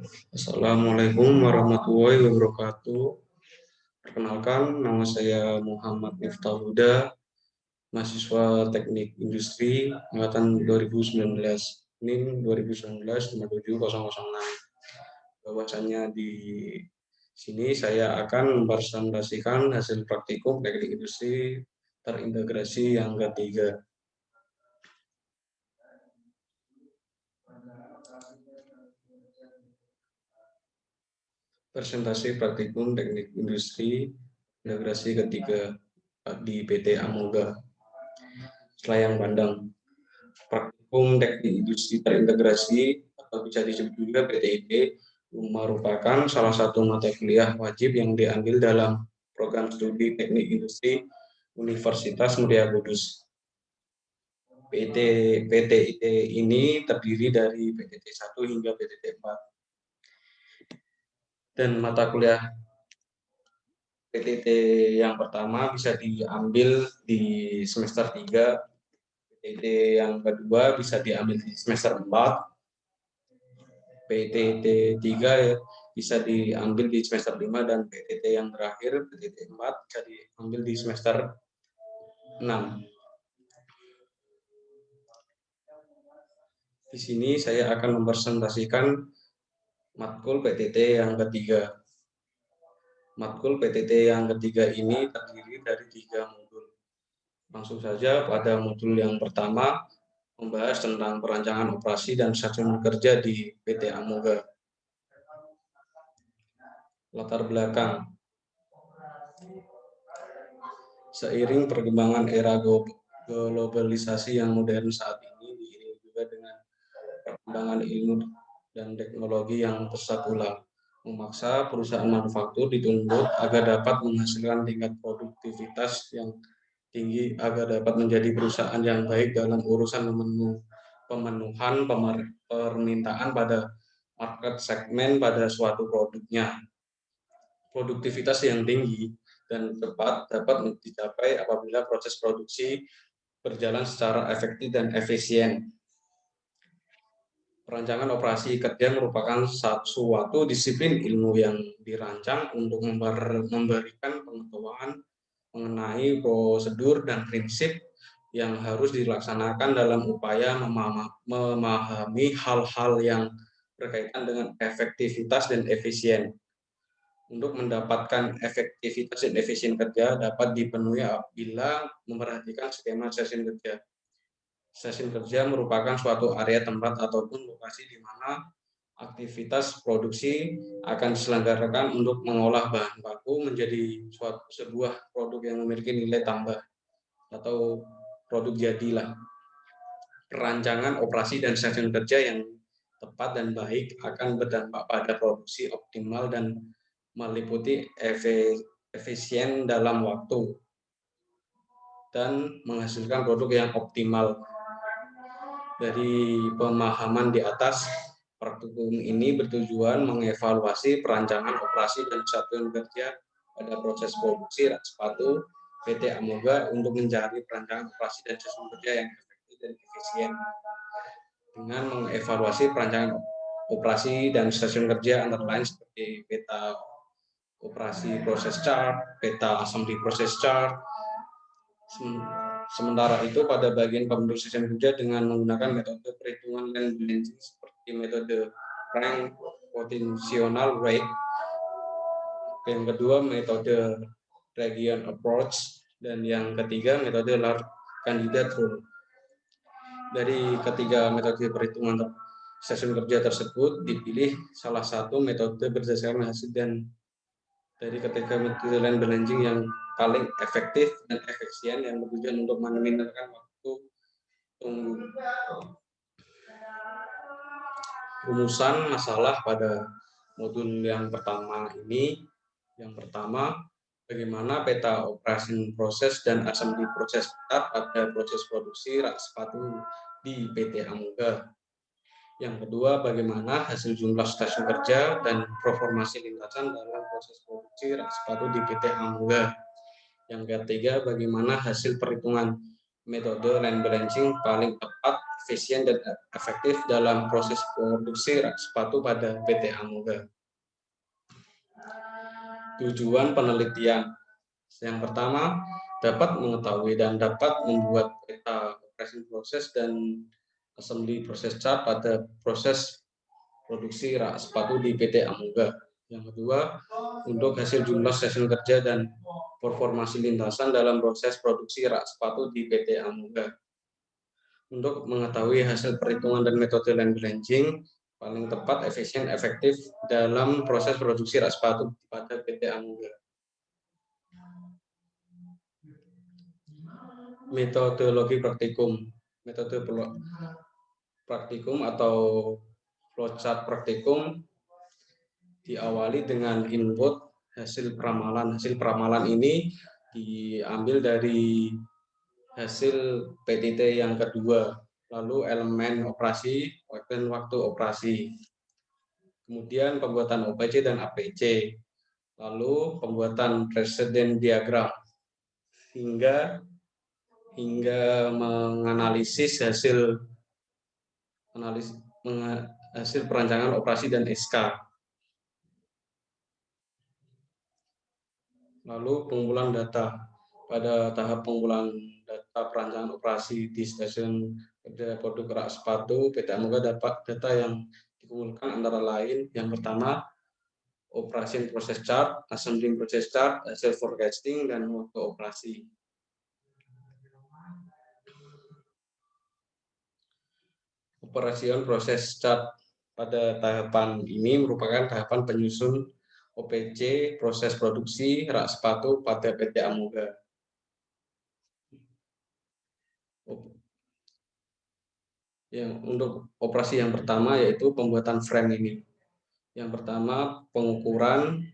Assalamualaikum warahmatullahi wabarakatuh. Perkenalkan, nama saya Muhammad Miftah Huda, mahasiswa Teknik Industri angkatan 2019. NIM 2019-57006. Bahwasannya di sini saya akan mempresentasikan hasil praktikum Teknik Industri terintegrasi yang ketiga. Presentasi praktikum Teknik Industri integrasi ketiga di PT Amoga. Selayang Pandang. Praktikum Teknik Industri terintegrasi atau bisa disebut juga PTIT merupakan salah satu mata kuliah wajib yang diambil dalam program studi Teknik Industri Universitas Muria Kudus. PTIT ini terdiri dari PTT 1 hingga PTT 4. Dan mata kuliah PTT yang pertama bisa diambil di semester 3, PTT yang kedua bisa diambil di semester 4, PTT 3 ya, bisa diambil di semester 5, dan PTT yang terakhir, PTT 4, bisa diambil di semester 6. Di sini saya akan mempresentasikan matkul PTT yang ketiga. Matkul PTT yang ketiga ini terdiri dari 3 modul. Langsung saja pada modul yang pertama, membahas tentang perancangan operasi dan stasiun kerja di PT Amoga. Latar belakang. Seiring perkembangan era globalisasi yang modern saat ini, diiringi juga dengan perkembangan ilmu dan teknologi yang pesat ulang, memaksa perusahaan manufaktur dituntut agar dapat menghasilkan tingkat produktivitas yang tinggi agar dapat menjadi perusahaan yang baik dalam urusan pemenuhan permintaan pada market segmen pada suatu produknya. Produktivitas yang tinggi dan cepat dapat dicapai apabila proses produksi berjalan secara efektif dan efisien. Perancangan operasi kerja merupakan suatu disiplin ilmu yang dirancang untuk memberikan pengetahuan mengenai prosedur dan prinsip yang harus dilaksanakan dalam upaya memahami hal-hal yang berkaitan dengan efektivitas dan efisien. Untuk mendapatkan efektivitas dan efisien kerja dapat dipenuhi apabila memperhatikan skema sesi kerja. Sesi kerja merupakan suatu area tempat ataupun lokasi di mana aktivitas produksi akan diselenggarakan untuk mengolah bahan baku menjadi sebuah produk yang memiliki nilai tambah atau produk jadilah. Perancangan operasi dan sesi kerja yang tepat dan baik akan berdampak pada produksi optimal dan meliputi efisien dalam waktu dan menghasilkan produk yang optimal. Dari pemahaman di atas, praktikum ini bertujuan mengevaluasi perancangan operasi dan satuan kerja pada proses produksi rak sepatu PT Amoga untuk mencari perancangan operasi dan satuan kerja yang efektif dan efisien. Dengan mengevaluasi perancangan operasi dan stasiun kerja antara lain seperti peta operasi proses chart, peta assembly proses chart. Sementara itu pada bagian pemrosesan kerja dengan menggunakan metode perhitungan land balancing seperti metode rank potential rate. Yang kedua metode region approach, dan yang ketiga metode large candidate rule. Dari ketiga metode perhitungan stasiun kerja tersebut dipilih salah satu metode berdasarkan hasil dan dari ketiga metode land balancing yang paling efektif dan efisien yang bertujuan untuk meminimalkan waktu tunggu. Rumusan masalah pada modul yang pertama ini, yang pertama, bagaimana peta operasi proses dan assembly proses pada proses produksi rak sepatu di PT Amoga. Yang kedua, bagaimana hasil jumlah stasiun kerja dan performasi lintasan dalam proses produksi rak sepatu di PT Amoga. Yang ketiga, bagaimana hasil perhitungan metode land balancing paling tepat efisien dan efektif dalam proses produksi rak sepatu pada PT Amoga. Tujuan penelitian. Yang pertama, dapat mengetahui dan dapat membuat peta operation proses dan assembly proses chart pada proses produksi rak sepatu di PT Amoga. Yang kedua, untuk hasil jumlah sesi kerja dan performasi lintasan dalam proses produksi rak sepatu di PT Amoga. Untuk mengetahui hasil perhitungan dan metode line balancing paling tepat, efisien, efektif dalam proses produksi rak sepatu pada PT Amoga. Metodologi praktikum. Metode praktikum atau flowchart praktikum diawali dengan input hasil peramalan. Hasil peramalan ini diambil dari hasil PTT yang kedua, lalu elemen operasi dan waktu operasi, kemudian pembuatan OPC dan APC, lalu pembuatan presiden diagram, hingga menganalisis hasil perancangan operasi dan SK. Lalu pengumpulan data. Pada tahap pengumpulan data perancangan operasi di stasiun produk rak sepatu, PT Amoga dapat data yang dikumpulkan antara lain yang pertama, operation process chart, assembling process chart, hasil forecasting, dan waktu operasi. Operation process chart pada tahapan ini merupakan tahapan penyusun OPC, proses produksi rak sepatu pada PT Amoga. Untuk operasi yang pertama yaitu pembuatan frame ini. Yang pertama pengukuran,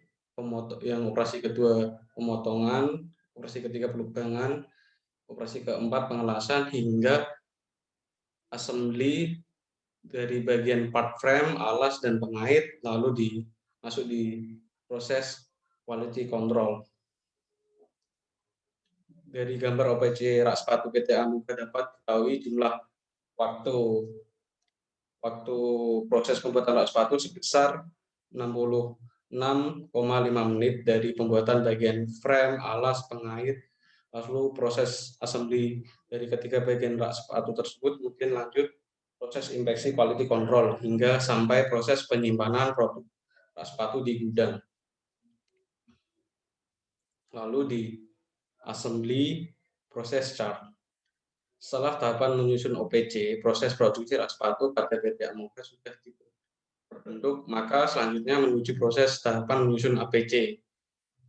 yang operasi kedua pemotongan, operasi ketiga pelubangan, operasi keempat pengelasan, hingga assembly dari bagian part frame, alas, dan pengait, lalu masuk di proses quality control. Dari gambar OPC rak sepatu PT Amoga dapat diketahui jumlah waktu proses pembuatan rak sepatu sebesar 66,5 menit dari pembuatan bagian frame, alas, pengait, lalu proses assembly dari ketiga bagian rak sepatu tersebut, mungkin lanjut proses inspeksi quality control hingga sampai proses penyimpanan produk rak sepatu di gudang. Lalu di assembly proses chart. Setelah tahapan menyusun OPC, proses produksi rak sepatu pada PT Amoga sudah terbentuk, maka selanjutnya menuju proses tahapan menyusun APC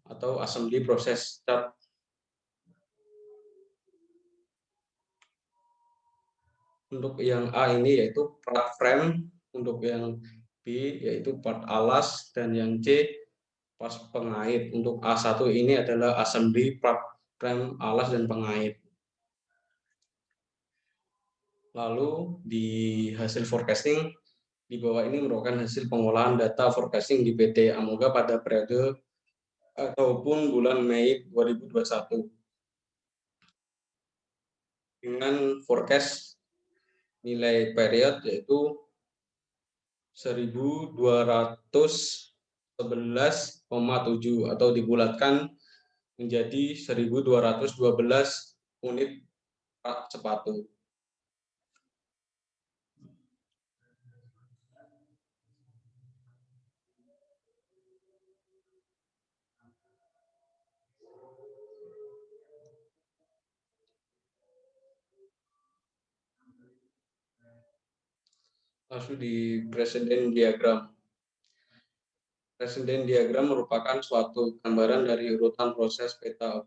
atau assembly proses chart. Untuk yang A ini yaitu part frame, untuk yang B yaitu part alas, dan yang C part pengait. Untuk A1 ini adalah assembly part frame, alas, dan pengait. Lalu di hasil forecasting, di bawah ini merupakan hasil pengolahan data forecasting di PT Amoga pada periode ataupun bulan Mei 2021. Dengan forecast nilai period yaitu 1.211,7 atau dibulatkan menjadi 1.212 unit rak sepatu. Lalu di presiden diagram. Presiden diagram merupakan suatu gambaran dari urutan proses peta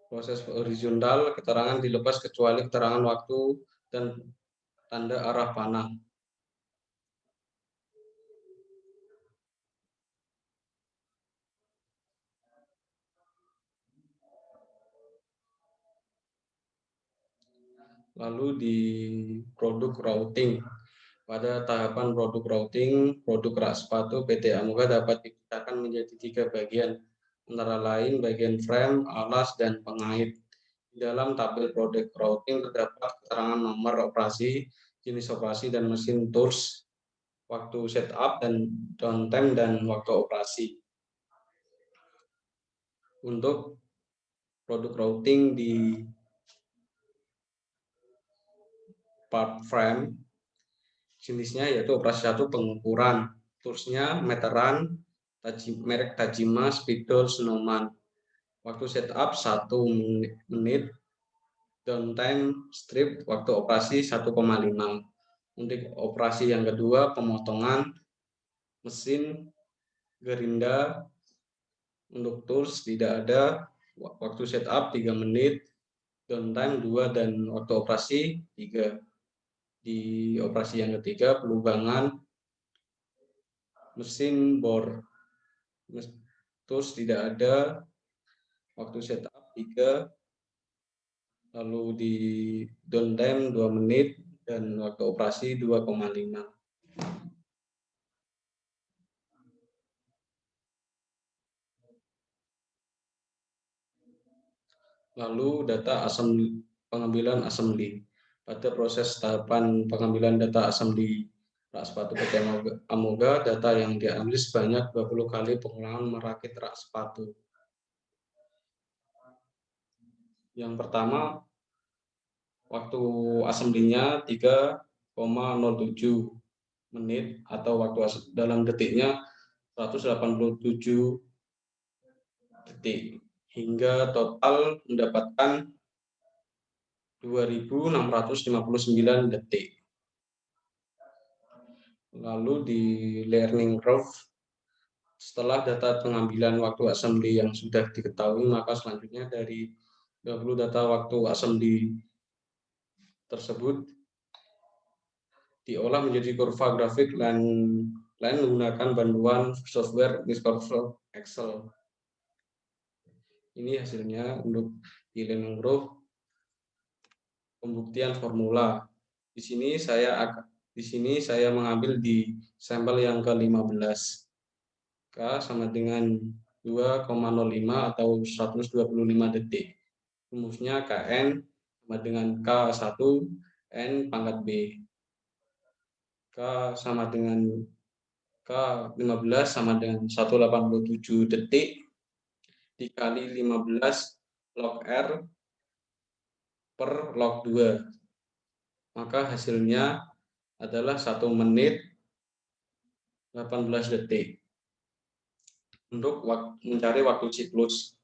proses horizontal, keterangan dilepas kecuali keterangan waktu dan tanda arah panah. Lalu di produk routing. Pada tahapan produk routing, produk rak sepatu PT Amoga dapat dipecahkan menjadi 3 bagian, antara lain bagian frame, alas, dan pengait. Dalam tabel product routing terdapat keterangan nomor operasi, jenis operasi, dan mesin tools, waktu setup dan downtime, dan waktu operasi. Untuk produk routing di part frame, jenisnya yaitu operasi 1 pengukuran, toolsnya meteran, merek Tajima, Speedol, Snowman. Waktu setup 1 menit, downtime strip, waktu operasi 1,5. Untuk operasi yang kedua, pemotongan mesin gerinda. Untuk tools tidak ada, waktu setup 3 menit, downtime 2, dan waktu operasi 3. Di operasi yang ketiga, pelubangan mesin bor. Tools tidak ada, waktu setup 3, lalu di downtime 2 menit, dan waktu operasi 2,5. Lalu data pengambilan assembly. Pada proses tahapan pengambilan data assembly rak sepatu PT Amoga, data yang diambil sebanyak 20 kali pengulangan merakit rak sepatu. Yang pertama, waktu assembly-nya 3,07 menit atau waktu dalam detiknya 187 detik, hingga total mendapatkan 2.659 detik. Lalu di learning curve, setelah data pengambilan waktu assembly yang sudah diketahui, maka selanjutnya dari 20 data waktu assembly tersebut diolah menjadi kurva grafik lain menggunakan bantuan software Microsoft Excel. Ini hasilnya untuk di learning curve pembuktian formula. Di sini saya mengambil di sampel yang ke-15. K sama dengan 2,05 atau 125 detik. Rumusnya KN sama dengan K1 N pangkat B. K sama dengan K15 sama dengan 187 detik dikali 15 log R per log 2. Maka hasilnya adalah 1 menit 18 detik. Untuk mencari waktu siklus.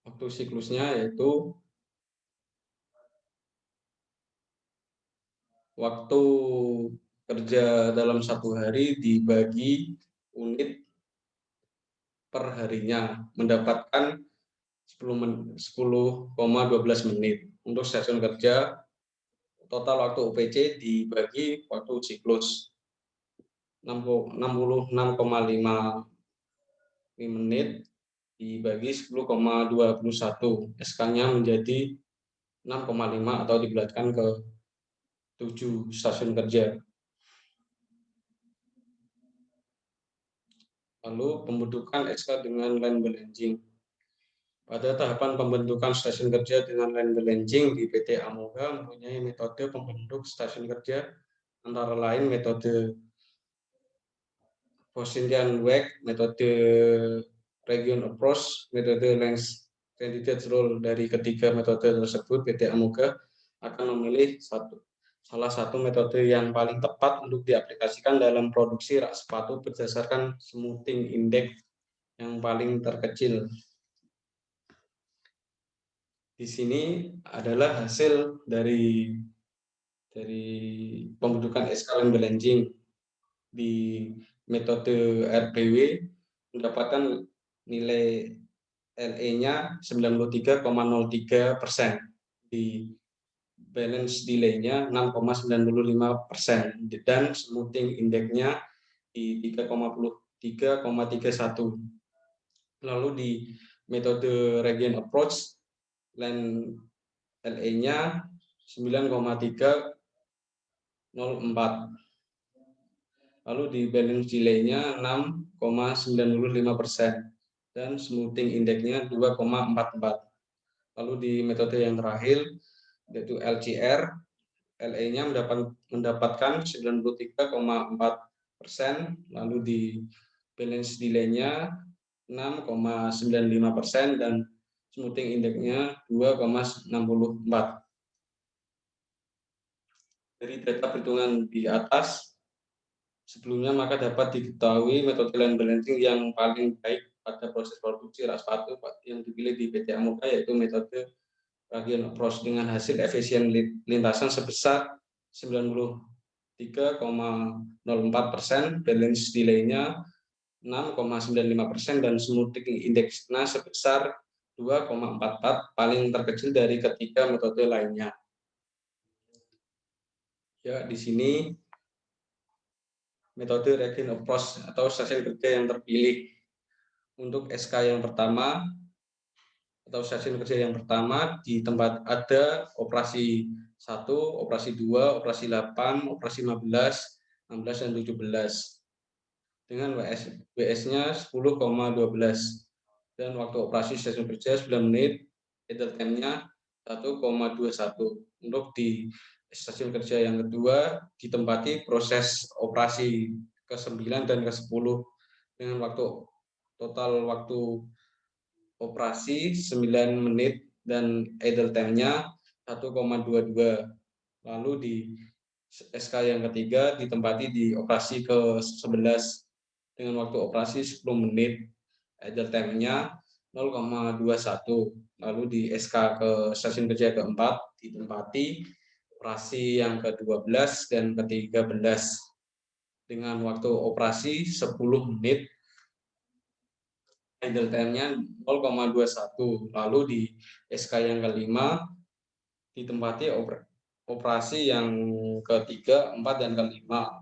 Waktu siklusnya yaitu waktu kerja dalam 1 hari dibagi unit per harinya, mendapatkan 10,12 menit. Untuk stasiun kerja, total waktu UPC dibagi waktu siklus 66,5 menit dibagi 10,21. SK-nya menjadi 6,5 atau dibulatkan ke 7 stasiun kerja. Lalu pembentukan SK dengan line balancing. Pada tahapan pembentukan stasiun kerja dengan line balancing di PT Amoga mempunyai metode pembentuk stasiun kerja antara lain metode Vossinian-Weyk, metode region approach, metode length candidate rule. Dari ketiga metode tersebut, PT Amoga akan memilih salah satu metode yang paling tepat untuk diaplikasikan dalam produksi rak sepatu berdasarkan smoothing index yang paling terkecil. Di sini adalah hasil dari pembentukan SK line balancing di metode RPW, mendapatkan nilai LE-nya 93,03%, di balance delay-nya 6,95%, dan smoothing index-nya di 3,31. Lalu di metode region approach, line LE-nya 9,304. Lalu di balance delay-nya 6,95%, dan smoothing indeksnya 2,44. Lalu di metode yang terakhir yaitu LCR, LE-nya mendapatkan 93,4%, lalu di balance delay-nya 6,95% dan smoothing indeksnya 2,64. Dari data perhitungan di atas sebelumnya, maka dapat diketahui metode land balancing yang paling baik pada proses produksi rak sepatu yang dipilih di PT Amoga yaitu metode Gradient Approach dengan hasil efisien lintasan sebesar 93,04%, balance delay-nya 6,95% dan smoothing indeksnya sebesar 2,44, paling terkecil dari ketiga metode lainnya. Ya, di sini metode Gradient Approach atau stasiun kerja yang terpilih. Untuk SK yang pertama atau stasiun kerja yang pertama di tempat ada operasi 1, operasi 2, operasi 8, operasi 15, 16 dan 17 dengan WS-nya 10,12 dan waktu operasi stasiun kerja 9 menit, idle time-nya 1,21. Untuk di stasiun kerja yang kedua ditempati proses operasi ke-9 dan ke-10 dengan total waktu operasi 9 menit dan idle time-nya 1,22. Lalu di SK yang ketiga ditempati di operasi ke-11 dengan waktu operasi 10 menit, idle time-nya 0,21. Lalu di SK ke stasiun kerja keempat ditempati operasi yang ke-12 dan ke-13 dengan waktu operasi 10 menit, idle time-nya 0,21. Lalu di SK yang kelima ditempati operasi yang ketiga, 4 dan kelima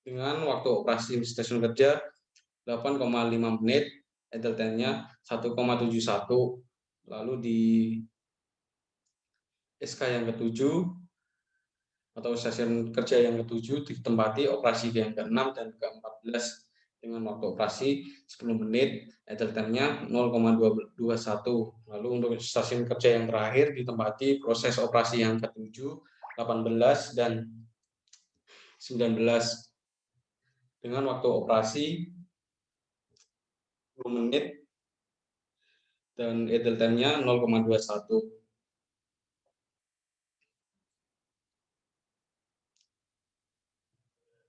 dengan waktu operasi stasiun kerja 8,5 menit, idle time-nya 1,71. Lalu di SK yang ketujuh atau stasiun kerja yang ketujuh ditempati operasi yang ke-6 dan ke-14 dengan waktu operasi 10 menit, idle time-nya 0,21. Lalu untuk stasiun kerja yang terakhir ditempati proses operasi yang ke-7, 18 dan 19 dengan waktu operasi 10 menit dan idle time-nya 0,21.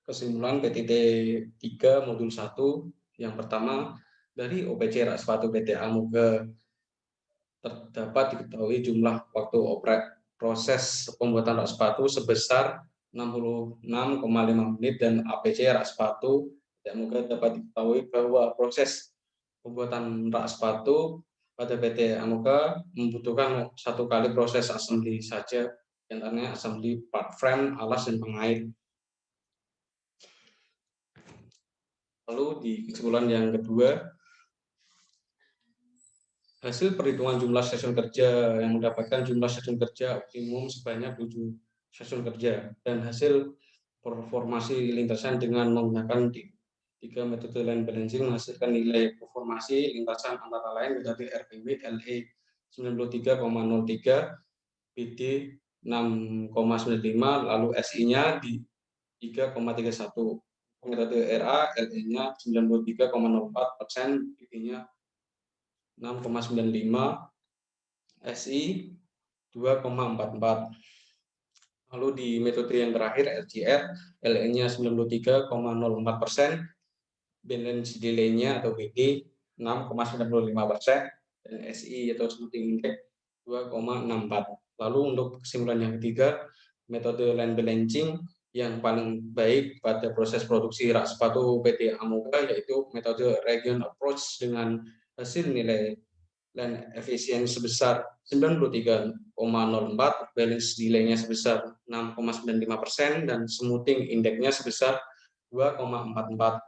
Kesimpulan PTT 3 modul 1 yang pertama, dari OPC rak sepatu PT Amoga terdapat diketahui jumlah waktu proses pembuatan rak sepatu sebesar 66,5 menit dan APC rak sepatu PT Amoga dapat diketahui bahwa proses pembuatan rak sepatu pada PT Amoga membutuhkan satu kali proses assembly saja, antaranya assembly part frame, alas, dan pengait. Lalu di kesimpulan yang kedua, hasil perhitungan jumlah stasiun kerja yang mendapatkan jumlah stasiun kerja optimum sebanyak 7 stasiun kerja dan hasil performasi lintasan dengan menggunakan 3 metode land balancing menghasilkan nilai performasi lintasan antara lain metode RPW LE 93,03, BD 6,95, lalu SI-nya di 3,31. Metode RA, LE-nya 93,04%, BD-nya 6,95, SI 2,44. Lalu di metode yang terakhir LCR, LE-nya 93,04%, balance delay-nya atau BD 6,95%, dan SI atau smoothing index 2,64. Lalu untuk kesimpulan yang ketiga, metode land balancing yang paling baik pada proses produksi rak sepatu PT Amoga yaitu metode Gradient Approach dengan hasil nilai land efisien sebesar 93,04, balance delay-nya sebesar 6,95% dan smoothing index-nya sebesar 2,44.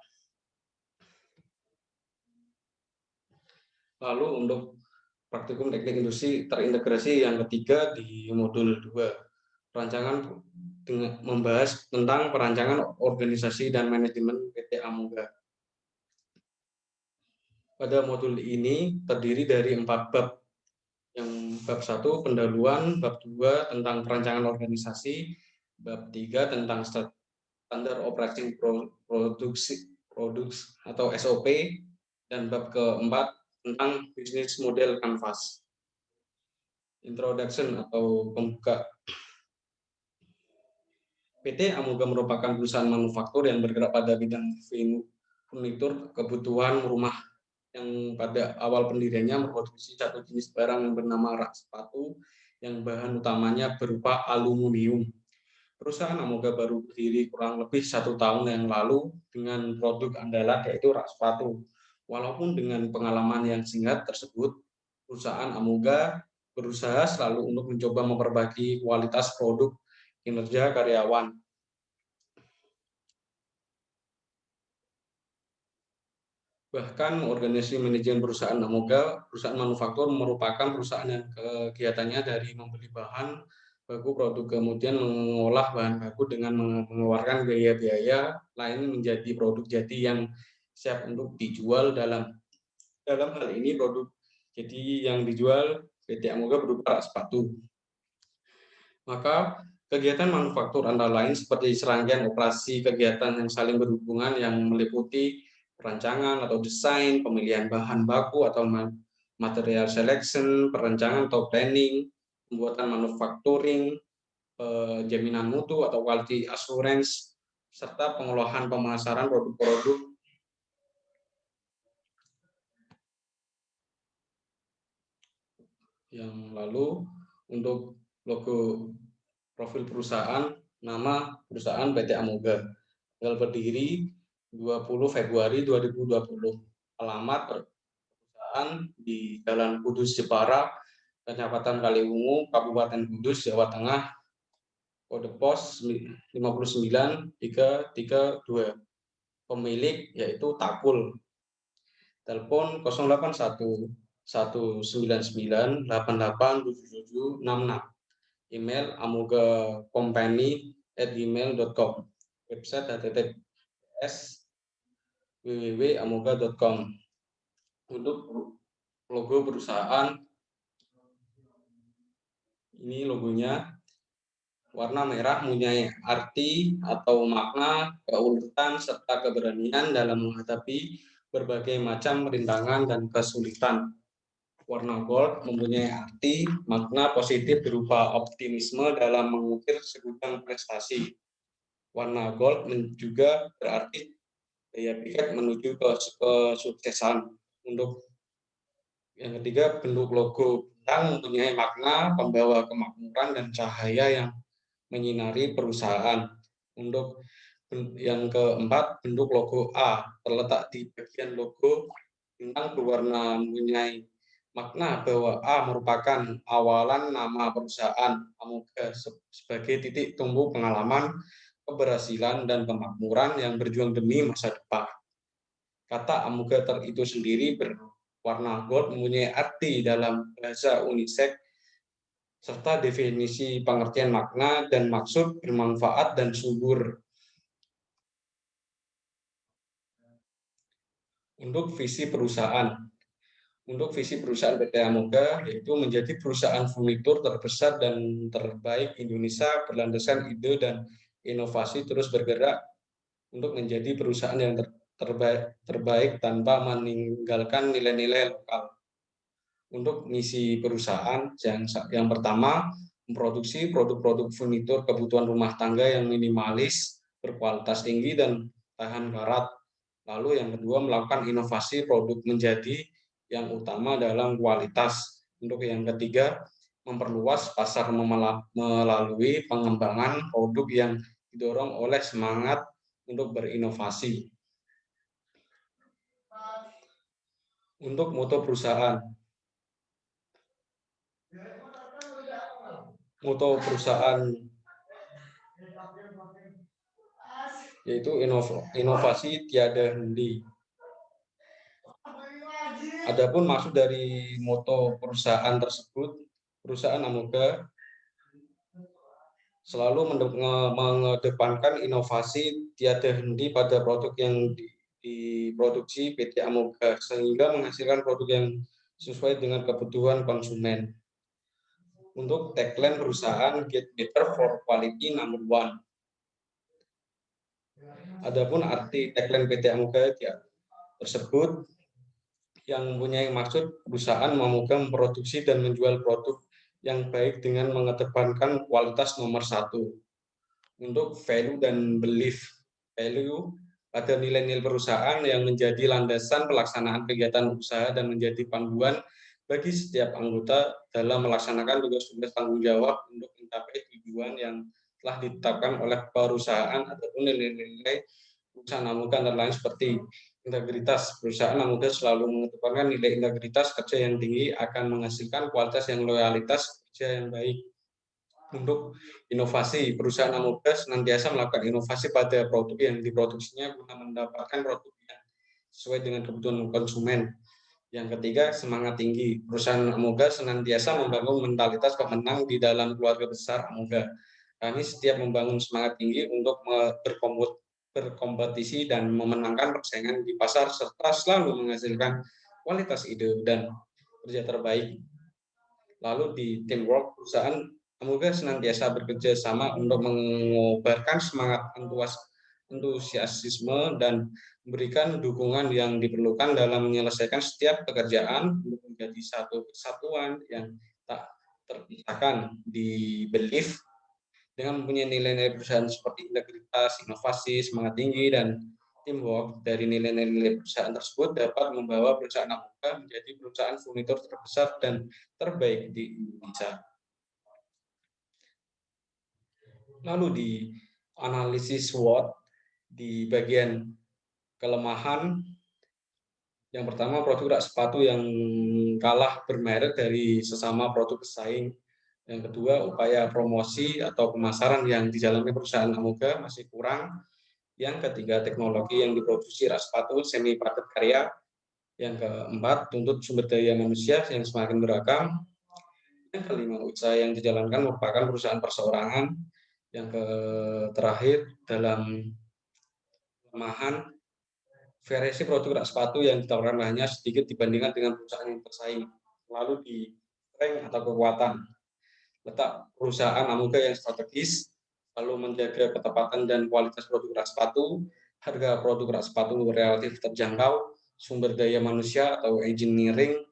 Lalu untuk praktikum teknik industri terintegrasi yang ketiga di modul 2, perancangan dengan membahas tentang perancangan organisasi dan manajemen PT Amoga. Pada modul ini terdiri dari 4 bab. Yang bab 1 pendahuluan, bab 2 tentang perancangan organisasi, bab 3 tentang standar operating produksi atau SOP, dan bab keempat tentang bisnis model Canvas. Introduction atau pembuka. PT Amoga merupakan perusahaan manufaktur yang bergerak pada bidang furnitur kebutuhan rumah, yang pada awal pendiriannya memproduksi satu jenis barang yang bernama rak sepatu yang bahan utamanya berupa aluminium. Perusahaan Amoga baru berdiri kurang lebih 1 tahun yang lalu dengan produk andalan yaitu rak sepatu. Walaupun dengan pengalaman yang singkat tersebut, perusahaan Amoga berusaha selalu untuk mencoba memperbaiki kualitas produk, kinerja karyawan. Bahkan organisasi manajemen perusahaan Amoga, perusahaan manufaktur merupakan perusahaan yang kegiatannya dari membeli bahan baku produk kemudian mengolah bahan baku dengan mengeluarkan biaya-biaya lain menjadi produk jadi yang siap untuk dijual. Dalam hal ini produk jadi yang dijual PT Amoga berupa sepatu. Maka kegiatan manufaktur antara lain seperti serangkaian operasi kegiatan yang saling berhubungan yang meliputi perancangan atau desain, pemilihan bahan baku atau material selection, perencanaan atau planning, pembuatan manufacturing, jaminan mutu atau quality assurance, serta pengolahan pemasaran produk-produk yang lalu. Untuk logo profil perusahaan, nama perusahaan PT Amoga, tanggal berdiri 20 Februari 2020, alamat perusahaan di Jalan Kudus Jepara, Kecamatan Kaliwungu, Kabupaten Kudus, Jawa Tengah, kode pos 59332. Pemilik yaitu Takul. Telepon 081 199 887766. Email amogacompany@gmail.com. Website https www.amoga.com. Untuk logo perusahaan, ini logonya warna merah mempunyai arti atau makna keuletan serta keberanian dalam menghadapi berbagai macam rintangan dan kesulitan. Warna gold mempunyai arti makna positif berupa optimisme dalam mengukir segudang prestasi. Warna gold juga berarti daya pikat menuju ke kesuksesan. Untuk yang ketiga, bentuk logo bintang mempunyai makna pembawa kemakmuran dan cahaya yang menyinari perusahaan. Untuk yang keempat, bentuk logo A terletak di bagian logo bintang berwarna mempunyai makna bahwa A merupakan awalan nama perusahaan Amoga sebagai titik tumbuh pengalaman, keberhasilan, dan kemakmuran yang berjuang demi masa depan. Kata Amoga itu sendiri berwarna gold mempunyai arti dalam bahasa Unisek serta definisi pengertian makna dan maksud bermanfaat dan subur. Untuk visi perusahaan. Untuk visi perusahaan PT Amoga yaitu menjadi perusahaan furnitur terbesar dan terbaik Indonesia berlandaskan ide dan inovasi, terus bergerak untuk menjadi perusahaan yang terbaik tanpa meninggalkan nilai-nilai lokal. Untuk misi perusahaan yang pertama, memproduksi produk-produk furnitur kebutuhan rumah tangga yang minimalis, berkualitas tinggi, dan tahan karat. Lalu yang kedua, melakukan inovasi produk menjadi yang utama dalam kualitas. Untuk yang ketiga, memperluas pasar melalui pengembangan produk yang didorong oleh semangat untuk berinovasi. Untuk moto perusahaan. Moto perusahaan yaitu inovasi tiada henti. Adapun maksud dari moto perusahaan tersebut, perusahaan Amoga selalu mengedepankan inovasi tiada henti pada produk yang diproduksi PT Amoga sehingga menghasilkan produk yang sesuai dengan kebutuhan konsumen. Untuk tagline perusahaan Get Better for Quality Number One. Adapun arti tagline PT Amoga tersebut yang mempunyai maksud perusahaan Amoga memproduksi dan menjual produk yang baik dengan mengedepankan kualitas nomor satu. Untuk value dan belief. Value pada nilai-nilai perusahaan yang menjadi landasan pelaksanaan kegiatan usaha dan menjadi panduan bagi setiap anggota dalam melaksanakan tugas-tugas tanggung jawab untuk mencapai tujuan yang telah ditetapkan oleh perusahaan ataupun nilai-nilai perusahaan Amoga antara lain seperti integritas. Perusahaan Amoga selalu mengedepankan nilai integritas kerja yang tinggi akan menghasilkan kualitas yang loyalitas kerja yang baik. Untuk inovasi, perusahaan Amoga senantiasa melakukan inovasi pada produk yang diproduksinya guna mendapatkan produk yang sesuai dengan kebutuhan konsumen. Yang ketiga, semangat tinggi. Perusahaan Amoga senantiasa membangun mentalitas pemenang di dalam keluarga besar Amoga. Kami setiap membangun semangat tinggi untuk berkompetisi dan memenangkan persaingan di pasar serta selalu menghasilkan kualitas ide dan kerja terbaik. Lalu di teamwork, perusahaan Amoga senantiasa bekerja sama untuk mengobarkan semangat antusiasme dan memberikan dukungan yang diperlukan dalam menyelesaikan setiap pekerjaan untuk menjadi satu kesatuan yang tak terpisahkan. Di belief dengan mempunyai nilai-nilai perusahaan seperti integritas, inovasi, semangat tinggi, dan teamwork. Dari nilai-nilai perusahaan tersebut dapat membawa perusahaan Amoga menjadi perusahaan furnitur terbesar dan terbaik di Indonesia. Lalu di analisis SWOT di bagian kelemahan, yang pertama produk rak sepatu yang kalah bermerek dari sesama produk pesaing. Yang kedua, upaya promosi atau pemasaran yang dijalankan perusahaan Amoga masih kurang. Yang ketiga, teknologi yang diproduksi rak sepatu semi padat karya. Yang keempat, tuntut sumber daya manusia yang semakin beragam. Yang kelima, usaha yang dijalankan merupakan perusahaan perseorangan. Yang terakhir, dalam kelemahan, variasi produk rak sepatu yang ditawarkan hanya sedikit dibandingkan dengan perusahaan yang bersaing. Lalu di strength atau kekuatan, letak perusahaan Amoga yang strategis, lalu menjaga ketepatan dan kualitas produk rak sepatu, harga produk rak sepatu relatif terjangkau, sumber daya manusia atau engineering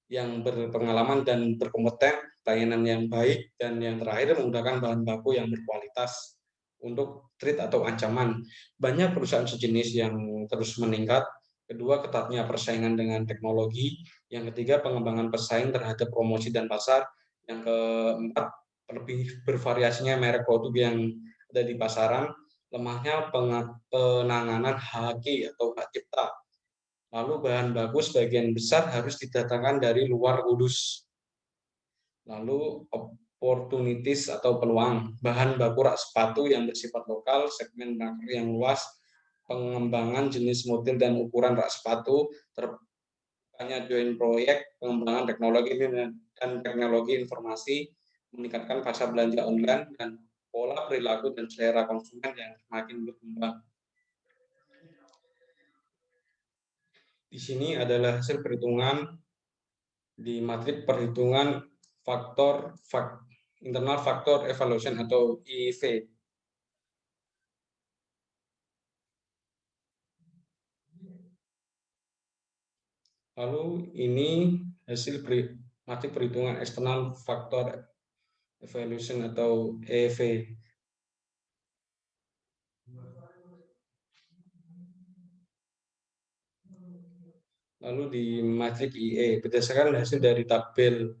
yang berpengalaman dan berkompeten, layanan yang baik, dan yang terakhir menggunakan bahan baku yang berkualitas. Untuk threat atau ancaman, banyak perusahaan sejenis yang terus meningkat. Kedua, ketatnya persaingan dengan teknologi. Yang ketiga, pengembangan pesaing terhadap promosi dan pasar. Yang keempat, lebih bervariasinya merek produk yang ada di pasaran. Lemahnya penanganan HAK atau hak cipta. Lalu bahan baku sebagian besar harus didatangkan dari luar Kudus. Lalu opportunities atau peluang, bahan baku rak sepatu yang bersifat lokal, segmen market yang luas, pengembangan jenis model dan ukuran rak sepatu, terbukanya joint proyek, pengembangan teknologi dan teknologi informasi, meningkatkan pasar belanja online, dan pola perilaku dan selera konsumen yang semakin berkembang. Di sini adalah hasil perhitungan di matrik perhitungan internal factor evaluation atau IEV. Lalu ini hasil matrik perhitungan external factor evaluation atau EV. Lalu di matrik IE, berdasarkan hasil dari tabel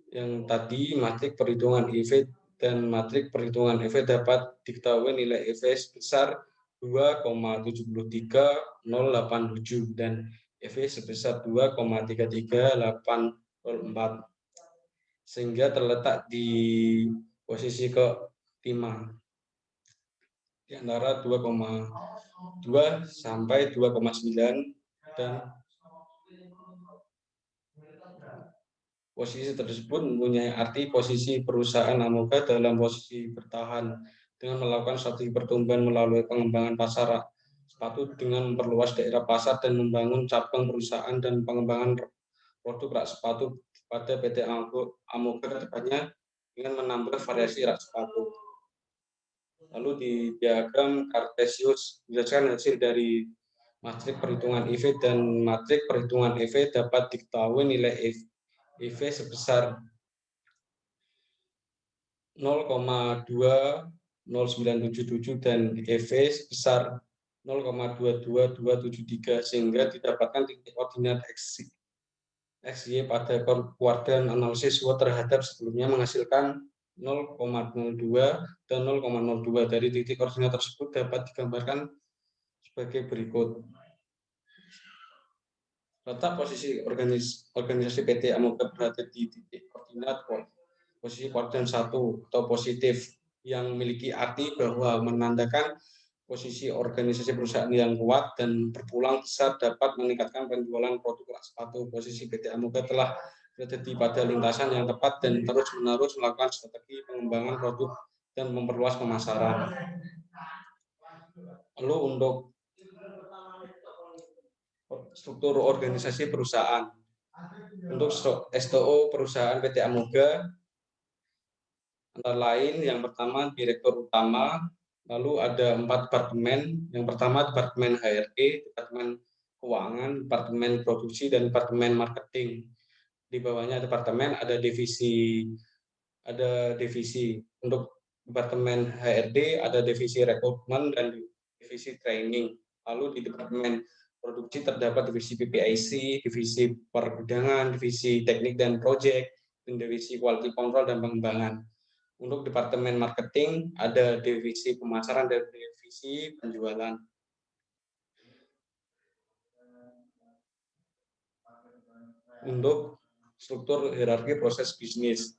yang tadi, matrik perhitungan EV dan matrik perhitungan EV dapat diketahui nilai EV sebesar 2,73087 dan EV sebesar 2,33804, sehingga terletak di posisi ke-5 di antara 2,2 sampai 2,9, dan posisi tersebut mempunyai arti posisi perusahaan Amoga dalam posisi bertahan dengan melakukan strategi pertumbuhan melalui pengembangan pasar sepatu dengan memperluas daerah pasar dan membangun cabang perusahaan dan pengembangan produk rak sepatu pada PT Amoga, tepatnya dengan menambah variasi rak sepatu. Lalu di diagram Cartesius berdasarkan hasil dari matrik perhitungan EV dan matrik perhitungan EV dapat diketahui nilai EV sebesar 0,20977 dan EV sebesar 0,22273 sehingga didapatkan titik koordinat XY pada koordinat analisis SWOT terhadap sebelumnya menghasilkan 0,02 dan 0,02. Dari titik koordinat tersebut dapat digambarkan sebagai berikut. Letak posisi organisasi PT Amoga berada di titik koordinat posisi koordinat 1 atau positif yang memiliki arti bahwa menandakan posisi organisasi perusahaan yang kuat dan berpulang besar dapat meningkatkan penjualan produk sepatu. Posisi PT Amoga telah berada pada lintasan yang tepat dan terus-menerus melakukan strategi pengembangan produk dan memperluas pemasaran. Lalu untuk struktur organisasi perusahaan. Untuk STO perusahaan PT Amoga antara lain yang pertama direktur utama, lalu ada 4 departemen. Yang pertama departemen HRD, departemen keuangan, departemen produksi, dan departemen marketing. Di bawahnya departemen ada divisi untuk departemen HRD ada divisi rekrutmen dan divisi training. Lalu di departemen produksi terdapat divisi PPIC, divisi pergudangan, divisi teknik dan project, dan divisi quality control dan pengembangan. Untuk departemen marketing ada divisi pemasaran dan divisi penjualan. Untuk struktur hierarki proses bisnis.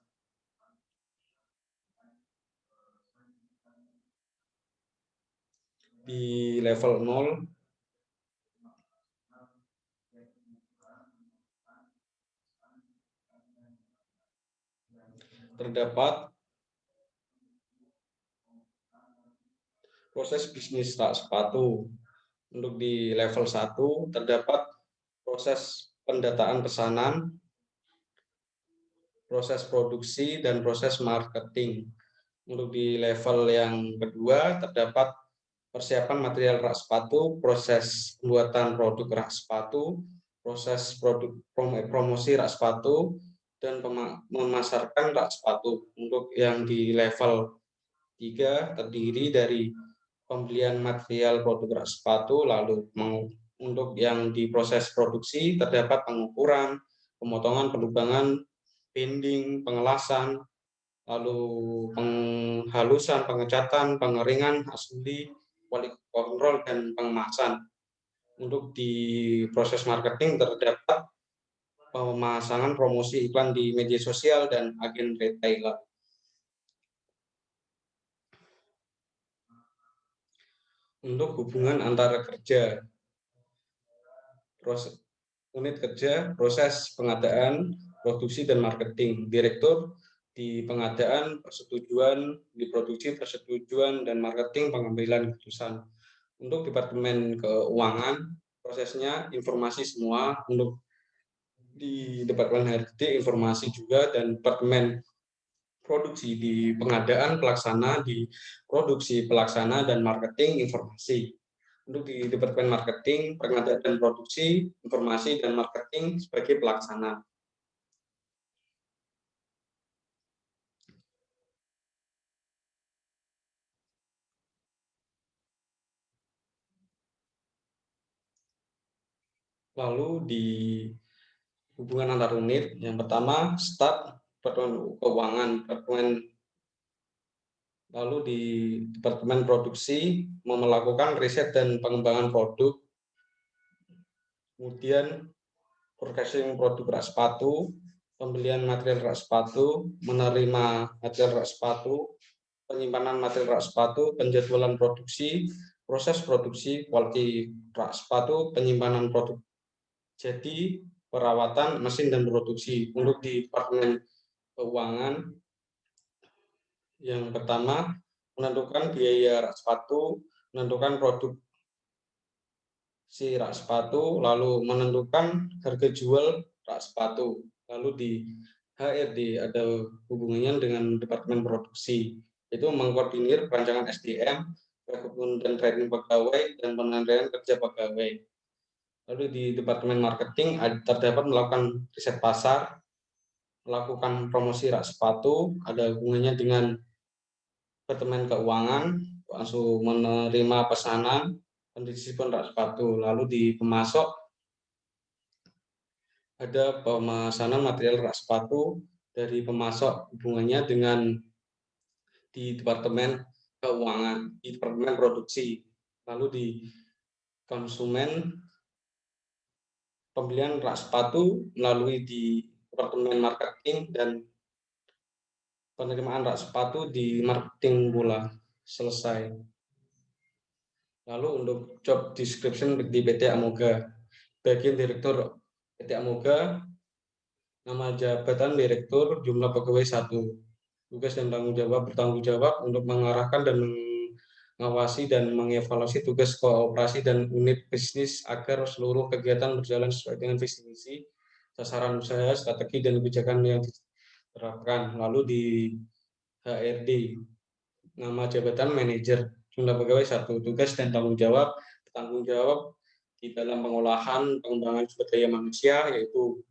Di level 0 terdapat proses bisnis rak sepatu. Untuk di level 1 terdapat proses pendataan pesanan, proses produksi, dan proses marketing. Untuk di level yang kedua terdapat persiapan material rak sepatu, proses pembuatan produk rak sepatu, proses promosi rak sepatu, dan memasarkan rak sepatu. Untuk yang di level 3 terdiri dari pembelian material produk rak sepatu, lalu untuk yang di proses produksi terdapat pengukuran, pemotongan, pelubangan, binding, pengelasan, lalu penghalusan, pengecatan, pengeringan, asli, quality control, dan pengemasan. Untuk di proses marketing terdapat pemasangan promosi iklan di media sosial dan agen retailer. Untuk hubungan antara kerja, unit kerja, proses pengadaan, produksi, dan marketing. Direktur di pengadaan, persetujuan, di produksi, persetujuan, dan marketing, pengambilan keputusan. Untuk departemen keuangan, prosesnya informasi semua. Untuk di departemen HRD, informasi juga, dan departemen produksi di pengadaan, pelaksana, di produksi, pelaksana, dan marketing, informasi. Untuk di departemen marketing, pengadaan dan produksi, informasi, dan marketing sebagai pelaksana. Lalu di hubungan antar unit, yang pertama staf departemen keuangan, lalu di departemen produksi melakukan riset dan pengembangan produk, kemudian forecasting produk rak sepatu, pembelian material rak sepatu, menerima material rak sepatu, penyimpanan material rak sepatu, penjadwalan produksi, proses produksi, quality rak sepatu, penyimpanan produk jadi, perawatan, mesin, dan produksi. Untuk di departemen keuangan, yang pertama menentukan biaya rak sepatu, menentukan produk si rak sepatu, lalu menentukan harga jual rak sepatu. Lalu di HRD ada hubungannya dengan Departemen Produksi, itu mengkoordinir perancangan SDM, rekrutmen dan training pegawai, dan penilaian kerja pegawai. Lalu di Departemen Marketing terdapat melakukan riset pasar, melakukan promosi rak sepatu, ada hubungannya dengan Departemen Keuangan, langsung menerima pesanan, pendistribusian rak sepatu. Lalu di pemasok ada pemesanan material rak sepatu dari pemasok, hubungannya dengan di Departemen Keuangan, di Departemen Produksi. Lalu di konsumen, pembelian rak sepatu melalui di Departemen Marketing, dan penerimaan rak sepatu di marketing pula. Selesai. Lalu untuk job description di PT Amoga, bagian direktur PT Amoga, nama jabatan direktur, jumlah pegawai 1. Tugas dan tanggung jawab, bertanggung jawab untuk mengarahkan dan mengawasi dan mengevaluasi tugas kooperasi dan unit bisnis agar seluruh kegiatan berjalan sesuai dengan visi misi, sasaran usaha, strategi dan kebijakan yang diterapkan. Lalu di HRD, nama jabatan manajer, jumlah pegawai 1. Tugas dan tanggung jawab, bertanggung jawab di dalam pengolahan pengembangan sumber daya manusia, yaitu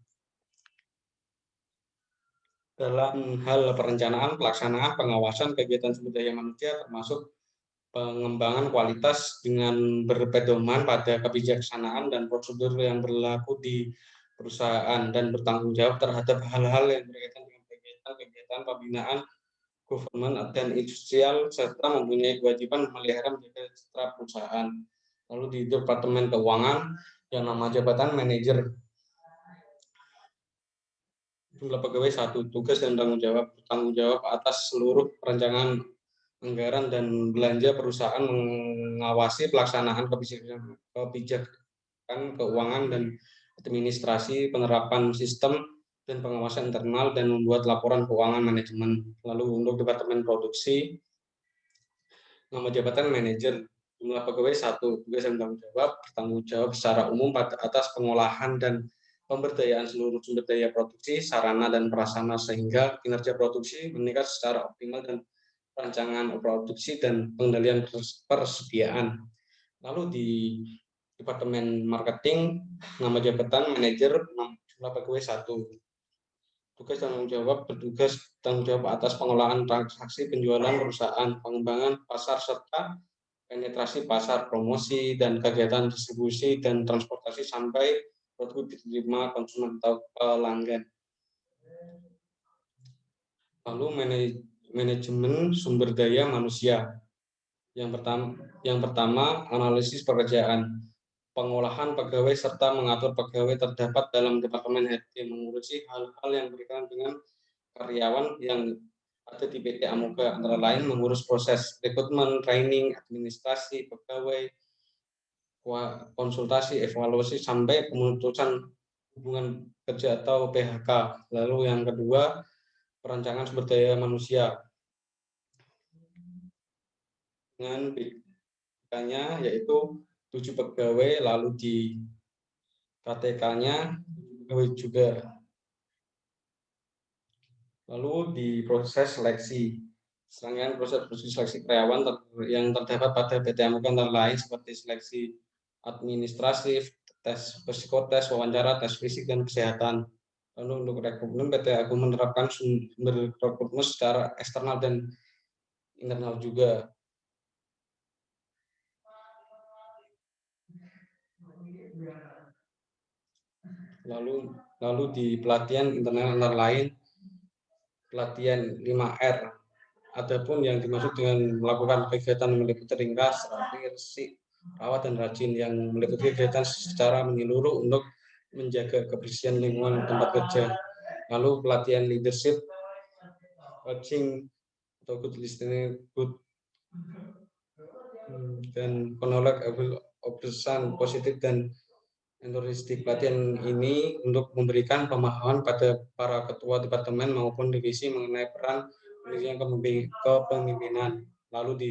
dalam hal perencanaan, pelaksanaan, pengawasan kegiatan sumber daya manusia, termasuk pengembangan kualitas dengan berpedoman pada kebijaksanaan dan prosedur yang berlaku di perusahaan, dan bertanggung jawab terhadap hal-hal yang berkaitan dengan kegiatan pembinaan, government dan industrial, serta mempunyai kewajiban memelihara menjaga citra perusahaan. Lalu di Departemen Keuangan, yang nama jabatan manajer, jumlah pegawai 1. Tugas dan tanggung jawab atas seluruh perencanaan anggaran dan belanja perusahaan, mengawasi pelaksanaan kebijakan keuangan dan administrasi, penerapan sistem dan pengawasan internal, dan membuat laporan keuangan manajemen. Lalu untuk Departemen Produksi, nama jabatan manajer, jumlah pegawai 1. Tugas dan bertanggung jawab secara umum atas pengolahan dan pemberdayaan seluruh sumber daya produksi, sarana dan prasarana, sehingga kinerja produksi meningkat secara optimal, dan perancangan produksi dan pengendalian persediaan. Lalu di Departemen Marketing, nama jabatan manajer, jumlah pegawai 1. Tugas dan tanggung jawab, bertugas tanggung jawab atas pengolahan transaksi penjualan perusahaan, pengembangan pasar, serta penetrasi pasar, promosi, dan kegiatan distribusi dan transportasi sampai produk diterima konsumen atau pelanggan. Lalu manajemen sumber daya manusia. Yang pertama, analisis pekerjaan, pengolahan pegawai serta mengatur pegawai terdapat dalam Departemen HRD, mengurusi hal-hal yang berkaitan dengan karyawan yang ada di PT Amoga, antara lain mengurus proses rekrutmen, training, administrasi pegawai, konsultasi, evaluasi, sampai pemutusan hubungan kerja atau PHK. Lalu yang kedua, perancangan sumber daya manusia dengan BK-nya yaitu 7 pegawai, lalu di KTK-nya pegawai juga. Lalu di proses seleksi, serangkaian proses seleksi karyawan yang terdapat pada PT Amoga antara lain seperti seleksi administratif, tes psikotes, wawancara, tes fisik, dan kesehatan. Lalu untuk rekrutmen, PT Agu menerapkan sumber rekrutmen secara eksternal dan internal juga. Lalu di pelatihan internal antara lain pelatihan 5R. Adapun yang dimaksud dengan melakukan kegiatan meliputi ringkas, rapi, resik, rawat, dan rajin, yang meliputi kegiatan secara menyeluruh untuk menjaga kebersihan lingkungan tempat kerja. Lalu pelatihan leadership, coaching atau good listening, good dan konolek observation positif dan entusiastik. Pelatihan ini untuk memberikan pemahaman pada para ketua departemen maupun divisi mengenai peran kepemimpinan. Lalu di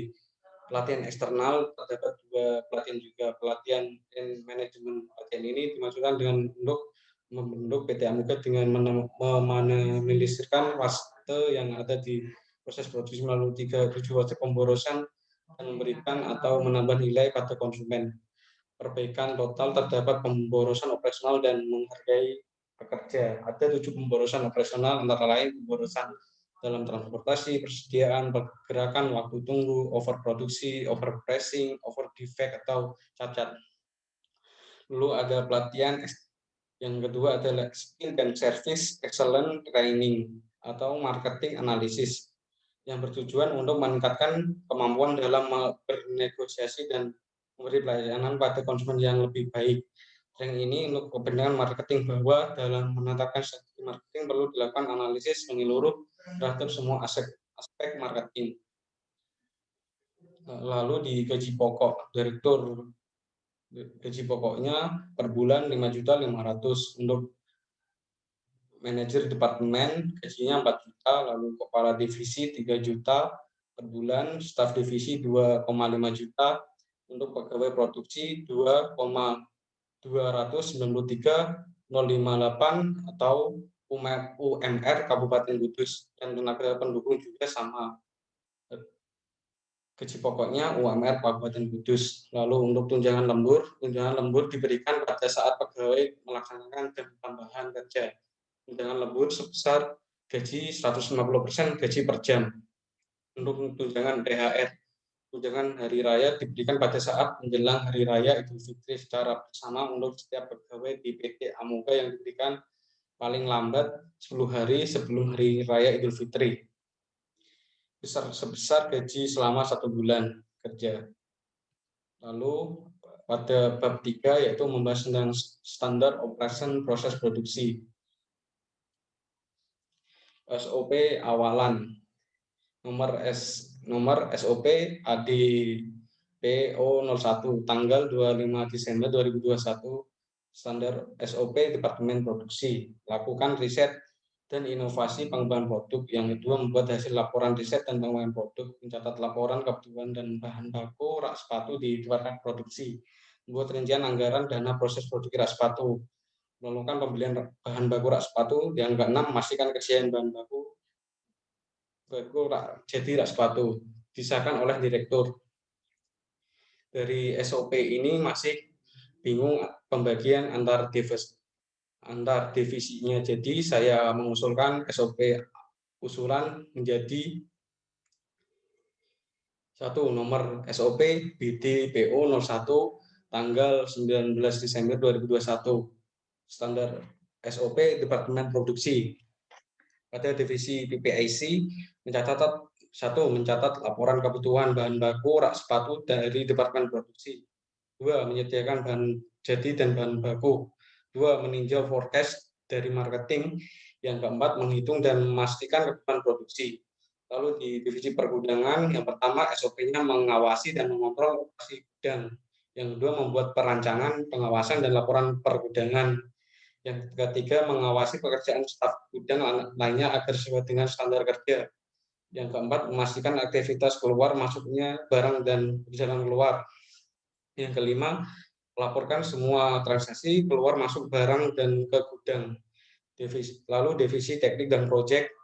pelatihan eksternal, terdapat 2 pelatihan juga. Pelatihan dan manajemen pelatihan ini dimaksudkan dengan membentuk PT Amuga dengan meminimalisirkan waste yang ada di proses produksi melalui 3 waste pemborosan dan memberikan atau menambah nilai pada konsumen. Perbaikan total terdapat pemborosan operasional dan menghargai pekerja. Ada 7 pemborosan operasional antara lain pemborosan dalam transportasi, persediaan, pergerakan, waktu tunggu, overproduksi, overpricing, overdefect atau cacat. Lalu ada pelatihan yang kedua adalah skill dan service excellent training atau marketing analysis yang bertujuan untuk meningkatkan kemampuan dalam bernegosiasi dan memberi pelayanan pada konsumen yang lebih baik. Training ini untuk kepentingan marketing bahwa dalam menetapkan strategi marketing perlu dilakukan analisis menyeluruh terhadap semua aspek marketing. Lalu di gaji pokok, direktur gaji pokoknya per bulan 5.500.000 untuk manajer departemen gajinya 4 juta, lalu kepala divisi 3 juta per bulan, staf divisi 2,5 juta, untuk pegawai produksi 2,293.058 atau UMR Kabupaten Kudus, dan tenaga pendukung juga sama. Gaji pokoknya UMR Kabupaten Kudus. Lalu untuk tunjangan lembur diberikan pada saat pegawai melaksanakan jam tambahan kerja. Tunjangan lembur sebesar gaji 150% gaji per jam. Untuk tunjangan THR, tunjangan hari raya diberikan pada saat menjelang hari raya Idul Fitri secara bersama untuk setiap pegawai di PT Amuga yang diberikan paling lambat 10 hari sebelum hari raya Idul Fitri. Sebesar gaji selama 1 bulan kerja. Lalu pada bab 3 yaitu membahas tentang standar operation proses produksi. SOP awalan. Nomor SOP ADPO 01 tanggal 25 Desember 2021. Standar SOP Departemen Produksi. Lakukan riset dan inovasi pengembangan produk. Yang kedua, membuat hasil laporan riset dan pengembangan produk, mencatat laporan kebutuhan dan bahan baku rak sepatu di departemen produksi, membuat rincian anggaran dana proses produksi rak sepatu, melakukan pembelian bahan baku rak sepatu. Yang keenam, memastikan ketersediaan bahan baku jadi rak sepatu, disahkan oleh direktur. Dari SOP ini masih bingung pembagian antar divisinya. Jadi saya mengusulkan SOP usulan menjadi 1. Nomor SOP BDPO 01 tanggal 19 Desember 2021. Standar SOP Departemen Produksi. Pada divisi PPIC mencatat laporan kebutuhan bahan baku rak sepatu dari Departemen Produksi. 2. Menyediakan bahan jadi dan bahan baku. 2. Meninjau forecast dari marketing. Yang keempat, menghitung dan memastikan kebutuhan produksi. Lalu di divisi pergudangan, yang pertama SOP-nya mengawasi dan mengontrol operasi gudang. Yang kedua, membuat perancangan, pengawasan, dan laporan pergudangan. Yang ketiga, mengawasi pekerjaan staf gudang lainnya agar sesuai dengan standar kerja. Yang keempat, memastikan aktivitas keluar masuknya barang dan berjalan keluar. Yang kelima, melaporkan semua transaksi keluar masuk barang dan ke gudang. Lalu divisi teknik dan proyek.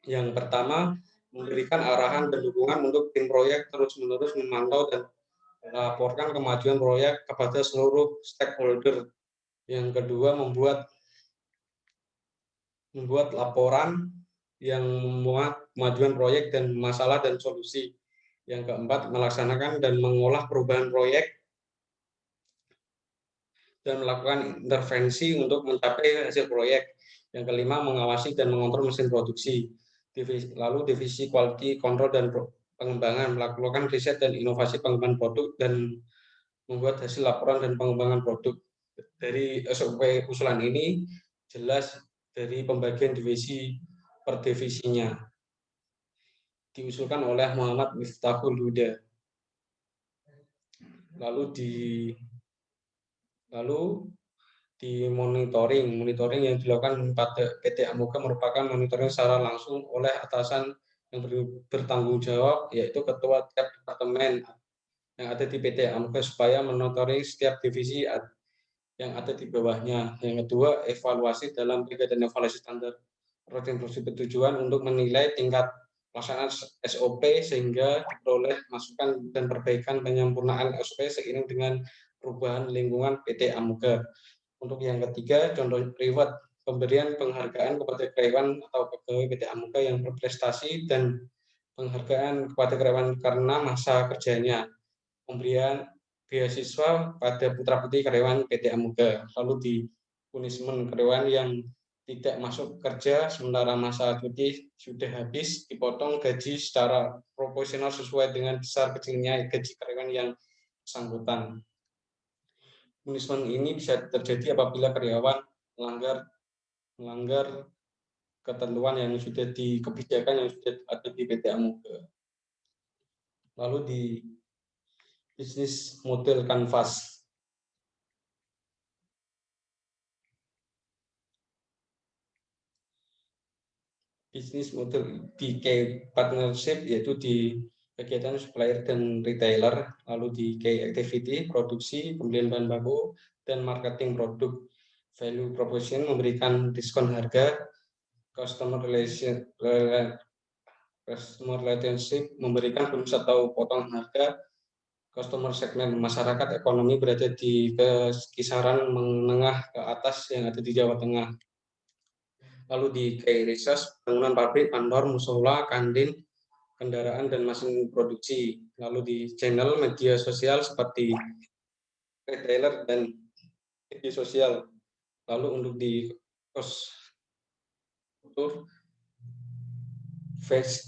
Yang pertama, memberikan arahan dan dukungan untuk tim proyek terus-menerus memantau dan melaporkan kemajuan proyek kepada seluruh stakeholder. Yang kedua, membuat laporan yang memuat kemajuan proyek dan masalah dan solusi. Yang keempat, melaksanakan dan mengolah perubahan proyek dan melakukan intervensi untuk mencapai hasil proyek. Yang kelima, mengawasi dan mengontrol mesin produksi. Lalu divisi quality control dan pengembangan, melakukan riset dan inovasi pengembangan produk dan membuat hasil laporan dan pengembangan produk. Dari SOP usulan ini jelas dari pembagian divisi per divisinya. Diusulkan oleh Muhammad Miftahul Huda. Lalu di monitoring yang dilakukan pada PT Amuga merupakan monitoring secara langsung oleh atasan yang bertanggung jawab, yaitu ketua tiap departemen yang ada di PT Amuga supaya monitori setiap divisi yang ada di bawahnya. Yang kedua, evaluasi dalam kegiatan evaluasi standar rutin prosedur tujuan untuk menilai tingkat pelaksanaan SOP sehingga diperoleh masukan dan perbaikan penyempurnaan SOP seiring dengan perubahan lingkungan PT Amuga. Untuk yang ketiga, contoh reward, pemberian penghargaan kepada karyawan atau pegawai PT Amuga yang berprestasi dan penghargaan kepada karyawan karena masa kerjanya, pemberian beasiswa pada putra-putri karyawan PT Amuga, lalu di punishment karyawan yang tidak masuk kerja sementara masa cuti sudah habis, dipotong gaji secara proporsional sesuai dengan besar kecilnya gaji karyawan yang bersangkutan. Punishment ini bisa terjadi apabila karyawan melanggar ketentuan yang sudah di kebijakan yang sudah ada di PT Amuga. Lalu di bisnis model Canvas. Bisnis model di partnership yaitu di kegiatan supplier dan retailer, lalu di key activity, produksi, pembelian bahan baku, dan marketing produk. Value proposition memberikan diskon harga, customer relationship memberikan bonus atau potongan harga, customer segmen masyarakat ekonomi berada di kisaran menengah ke atas yang ada di Jawa Tengah. Lalu di key research, bangunan pabrik, kantor, musola, kantin, kendaraan, dan mesin produksi. Lalu di channel media sosial seperti retailer dan media sosial. Lalu untuk di cost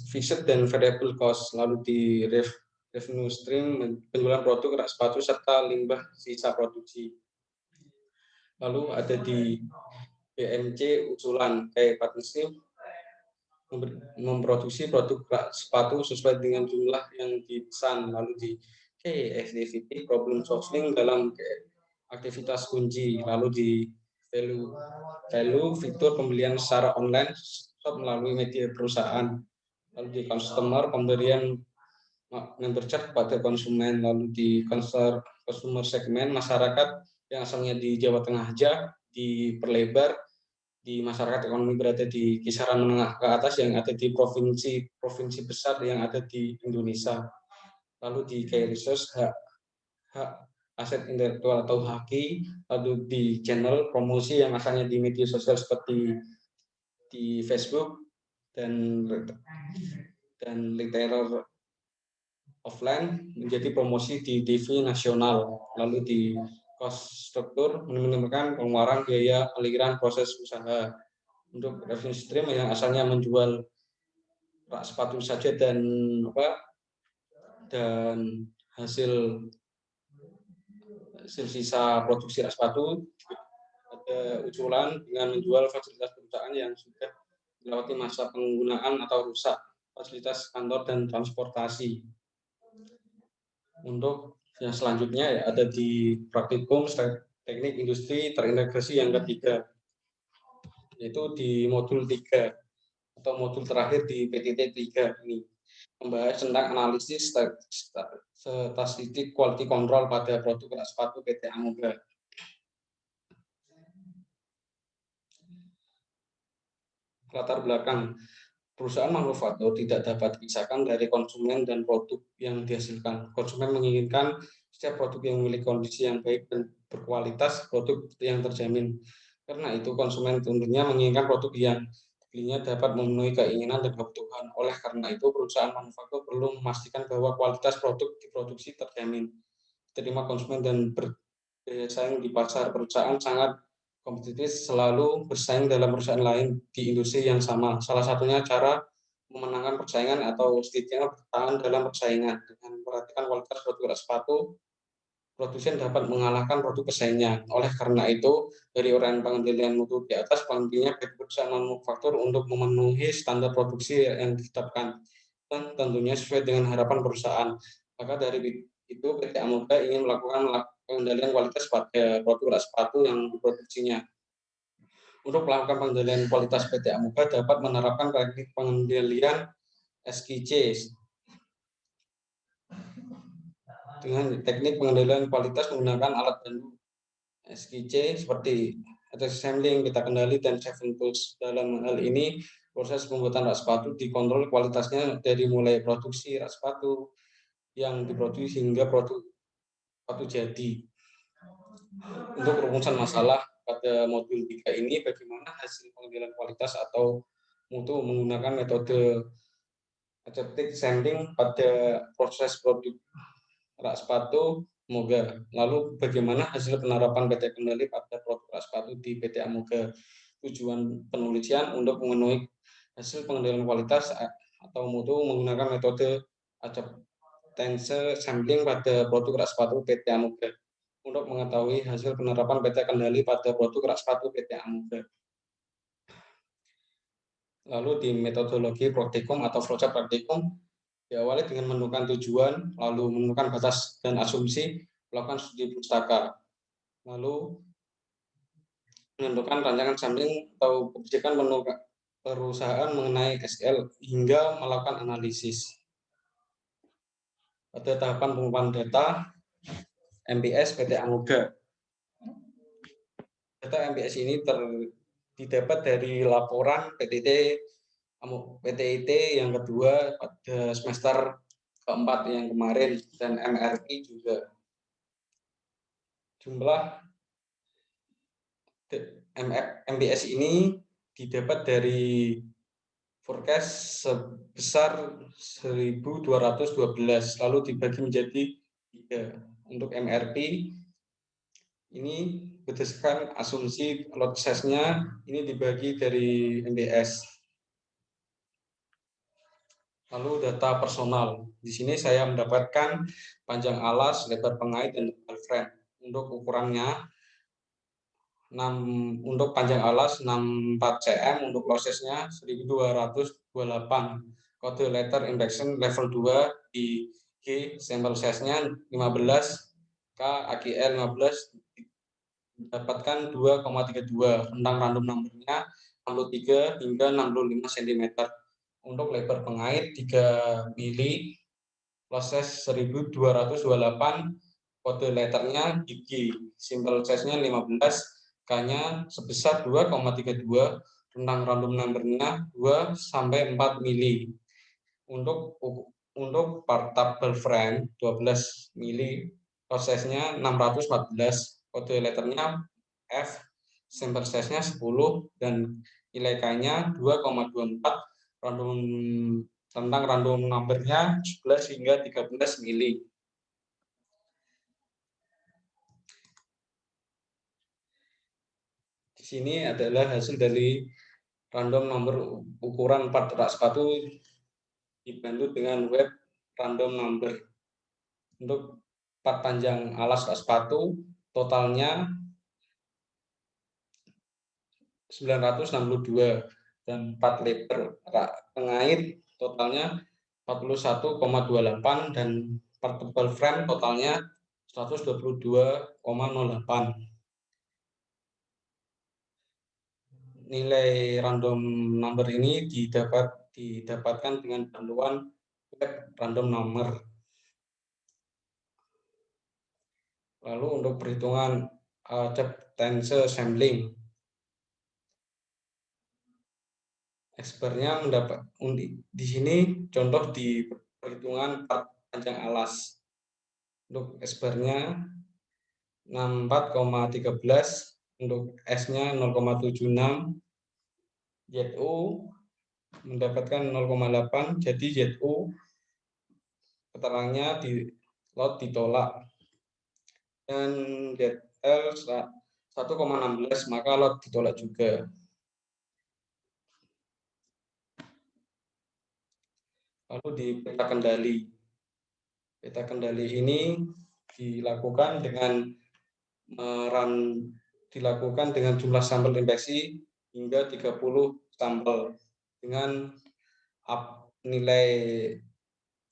fixed dan variable cost. Lalu di revenue stream, penjualan produk, rak sepatu, serta limbah sisa produksi. Lalu ada di BMC usulan kayak partnership memproduksi produk sepatu sesuai dengan jumlah yang dipesan. Lalu di activity problem solving dalam aktivitas kunci. Lalu di value fitur pembelian secara online melalui media perusahaan. Lalu di customer pemberian member charge kepada konsumen. Lalu di consumer segmen masyarakat yang asalnya di Jawa Tengah aja diperlebar di masyarakat ekonomi berada di kisaran menengah ke atas yang ada di provinsi besar yang ada di Indonesia. Lalu di key resource hak aset intelektual atau HAKI, lalu di channel promosi yang asalnya di media sosial seperti di Facebook dan retailer offline menjadi promosi di TV nasional. Lalu di cost struktur menimbulkan pengeluaran biaya aliran proses usaha. Untuk revenue stream yang asalnya menjual rak sepatu saja dan hasil sisa produksi rak sepatu, ada usulan dengan menjual fasilitas perusahaan yang sudah melewati masa penggunaan atau rusak, fasilitas kantor dan transportasi. Untuk yang selanjutnya ya ada di praktikum teknik industri terintegrasi yang ketiga, yaitu di modul 3 atau modul terakhir di PTT 3 ini, membahas tentang analisis statistik quality control pada produk rak sepatu PT Amuga. Latar belakang, perusahaan manufaktur tidak dapat dipisahkan dari konsumen dan produk yang dihasilkan. Konsumen menginginkan setiap produk yang memiliki kondisi yang baik dan berkualitas, produk yang terjamin. Karena itu konsumen tentunya menginginkan produk yang dibelinya dapat memenuhi keinginan dan kebutuhan. Oleh karena itu perusahaan manufaktur perlu memastikan bahwa kualitas produk diproduksi terjamin, diterima konsumen dan bersaing di pasar. Perusahaan sangat kompetitif, selalu bersaing dalam perusahaan lain di industri yang sama. Salah satunya cara memenangkan persaingan atau setidaknya bertahan dalam persaingan dengan memperhatikan kualitas produk sepatu, produsen dapat mengalahkan produk pesaingnya. Oleh karena itu, dari uraian pengendalian mutu di atas, pentingnya bagi perusahaan manufaktur untuk memenuhi standar produksi yang ditetapkan dan tentunya sesuai dengan harapan perusahaan. Maka dari itu PT Amuga ingin melakukan pengendalian kualitas pada produk sepatu yang diproduksinya. Untuk melakukan pengendalian kualitas PT Amuga dapat menerapkan teknik pengendalian SKC dengan teknik pengendalian kualitas menggunakan alat bantu SKC seperti sampling, peta kendali, dan seven tools. Dalam hal ini, proses pembuatan rak sepatu dikontrol kualitasnya dari mulai produksi rak sepatu yang diproduksi hingga produk sepatu jadi. Untuk rumusan masalah pada modul 3 ini, bagaimana hasil pengendalian kualitas atau mutu menggunakan metode aseptic sampling pada proses produk rak sepatu Moga. Lalu bagaimana hasil penerapan PT Kendali pada produk rak sepatu di PT Amoga? Tujuan penelitian untuk memenuhi hasil pengendalian kualitas atau mutu menggunakan metode acceptance sampling pada produk rak sepatu PT Amoga untuk mengetahui hasil penerapan PT Kendali pada produk rak sepatu PT Amoga. Lalu di metodologi praktikum atau flowchart praktikum diawali dengan menentukan tujuan, lalu menentukan batas dan asumsi, melakukan studi pustaka, lalu menentukan rancangan sampling atau kebijakan perusahaan mengenai SL hingga melakukan analisis. Pada tahapan pengumpulan data MPS PT Amoga. Data MPS ini didapat dari laporan PTIT yang kedua pada semester keempat yang kemarin dan MRP juga. Jumlah MPS ini didapat dari forecast sebesar 1.212 lalu dibagi menjadi 3. Untuk MRP ini berdasarkan asumsi lot size-nya ini dibagi dari MPS. Lalu data personal. Di sini saya mendapatkan panjang alas, lebar pengait, dan tebal frame. Untuk ukurannya, untuk panjang alas 64 cm, untuk prosesnya 1228. Kode letter indection level 2 di G, sampel size-nya 15, K, AGL 15, mendapatkan 2,32. Rentang random number-nya 63 hingga 65 cm. Untuk lebar pengait 3 mili, proses 1228, kode letternya gigi, simple size-nya 15, K-nya sebesar 2,32, rentang random number-nya 2 sampai 4 mili. Untuk portable frame 12 mili, prosesnya 614, kode letternya F, simple size-nya 10 dan nilai K-nya 2,24, tentang random number-nya 11 hingga 13 mili. Di sini adalah hasil dari random number ukuran part rak sepatu dibantu dengan web random number. Untuk part panjang alas rak sepatu totalnya 962 dan part lebar rak pengait totalnya 41,28 dan part tebal frame totalnya 122,08. Nilai random number ini didapatkan dengan bantuan web random number. Lalu untuk perhitungan acceptance sampling, expertnya mendapat di sini contoh di perhitungan panjang alas. Untuk expertnya 64,13, untuk S-nya 0,76, ZU mendapatkan 0,8, jadi ZU keterangannya di lot ditolak. Dan ZL 1,16, maka lot ditolak juga. Lalu di peta kendali. Peta kendali ini dilakukan dengan jumlah sampel infeksi hingga 30 sampel dengan nilai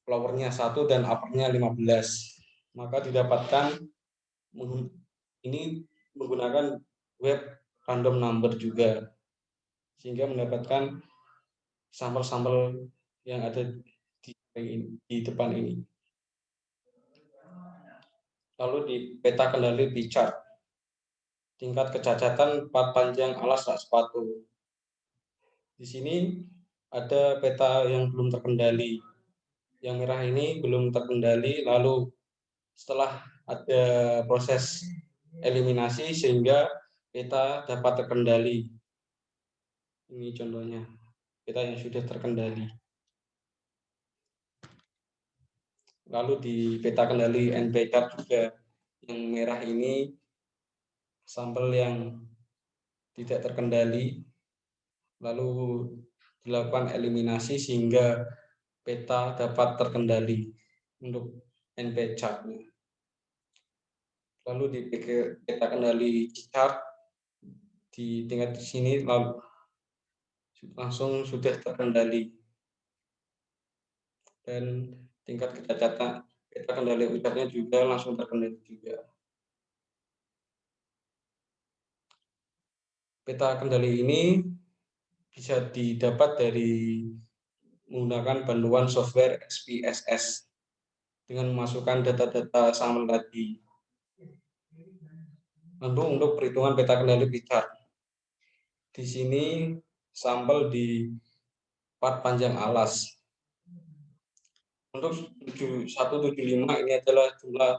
flowernya 1 dan uppernya 15. Maka didapatkan ini menggunakan web random number juga, sehingga mendapatkan sampel-sampel yang ada di depan ini. Lalu di peta kendali B chart, tingkat kecacatan part panjang alas rak sepatu. Di sini ada peta yang belum terkendali. Yang merah ini belum terkendali, lalu setelah ada proses eliminasi sehingga peta dapat terkendali. Ini contohnya, peta yang sudah terkendali. Lalu di peta kendali NP chart juga yang merah ini sampel yang tidak terkendali, lalu dilakukan eliminasi sehingga peta dapat terkendali untuk NP chart-nya. Lalu di peta kendali chart di tingkat di sini langsung sudah terkendali, dan tingkat kecacatan peta kendali ucapnya juga langsung terkendali juga. Peta kendali ini bisa didapat dari menggunakan bantuan software SPSS dengan memasukkan data-data sampel tadi. Lalu untuk perhitungan peta kendali chart, di sini sampel di part panjang alas. Untuk 175 ini adalah jumlah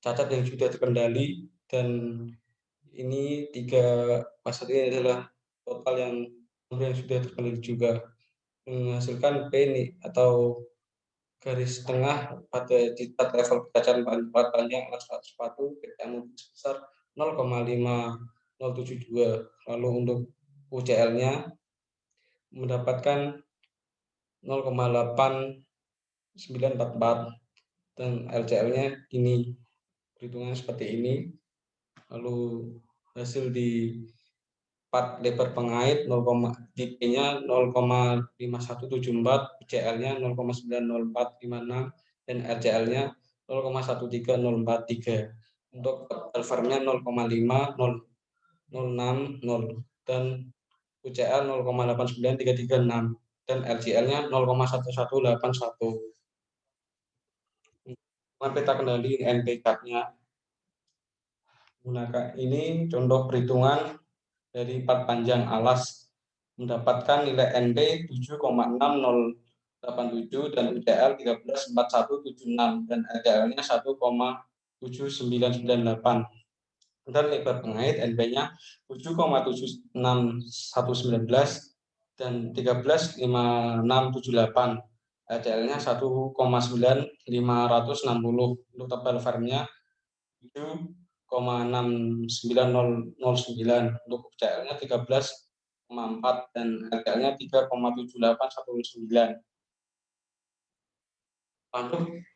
cacat yang sudah terkendali, dan ini 3 pasal ini adalah total yang sudah terkendali juga, menghasilkan P ini atau garis tengah pada tingkat level kecacatan part panjang alas sepatu yang sebesar 0,5072. Lalu untuk UCL-nya mendapatkan 0,8944 dan LCL-nya ini perhitungan seperti ini. Lalu hasil di part lebar pengait P-nya 0,5174, UCL-nya 0,90456 dan LCL-nya 0,13043. Untuk alfarnya 0,5060 dan UCL 0,89336 dan LCL-nya 0,1181. Peta kendali NP chart-nya menggunakan ini contoh perhitungan dari part panjang alas, mendapatkan nilai NP 7,6087 dan UCL 134176 dan LCL-nya 1,7998. Dan lebar pengait NP-nya 7,76119 dan 135678. LCL-nya 1,9560. Untuk tebal farmnya 7,69009. Untuk UCL-nya 13,4 dan LCL-nya 3,7819.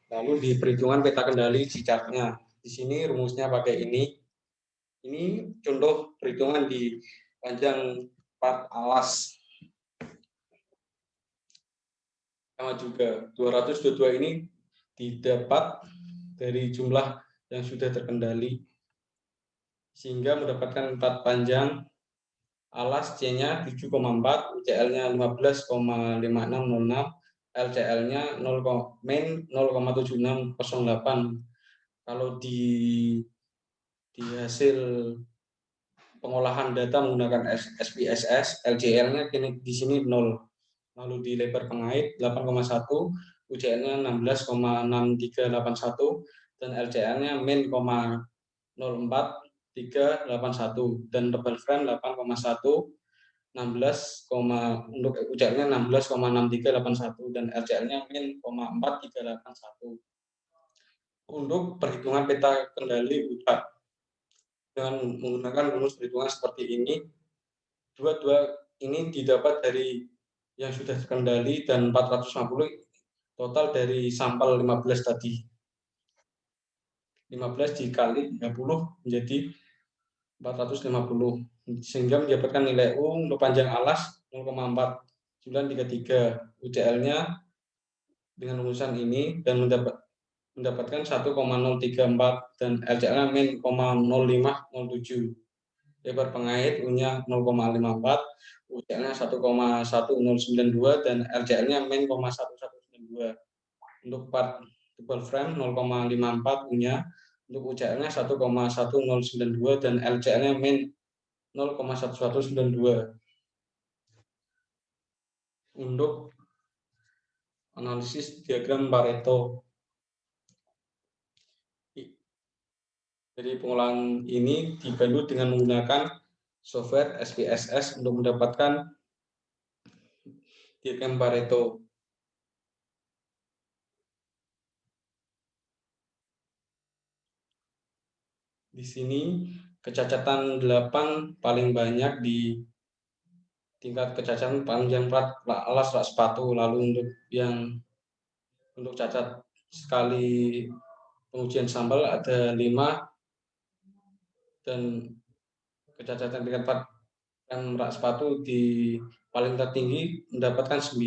Lalu di perhitungan peta kendali C-chart-nya. Di sini rumusnya pakai ini. Ini contoh perhitungan di panjang part alas. Sama juga 222 ini didapat dari jumlah yang sudah terkendali sehingga mendapatkan part panjang alas C-nya 7,4, UCL-nya 15,5606, LCL-nya 0,7608. Kalau di hasil pengolahan data menggunakan SPSS, LCL-nya di sini 0. Lalu di lebar pengait 8,1, UCL-nya 16,6381 dan LCL-nya min 0,04381 dan tebal frame 8,1, 16, untuk UCL-nya 16,6381 dan LCL-nya min 0,4381. Untuk perhitungan peta kendali UCAP dengan menggunakan rumus perhitungan seperti ini, dua ini didapat dari yang sudah terkendali dan 450 total dari sampel 15 tadi. 15 dikali 30 menjadi 450 sehingga mendapatkan nilai U untuk panjang alas 0,4933. UCL-nya dengan rumusan ini dan mendapatkan 1,034 dan LCL-nya min 0,0507. lebar pengait U-nya 0,54, UCL-nya 1,1092 dan RCL-nya min 0,1192. Untuk part tebal frame 0,54 U-nya, untuk UCL-nya 1,1092 dan LCL-nya min 0,1192. Untuk analisis diagram Pareto. Jadi pengolahan ini dibantu dengan menggunakan software SPSS untuk mendapatkan diagram Pareto. Di sini kecacatan 8 paling banyak di tingkat kecacatan panjang alas rak sepatu. Lalu untuk cacat sekali pengujian sampel ada 5 dan kecacatan tingkat rak sepatu di paling tertinggi mendapatkan 9.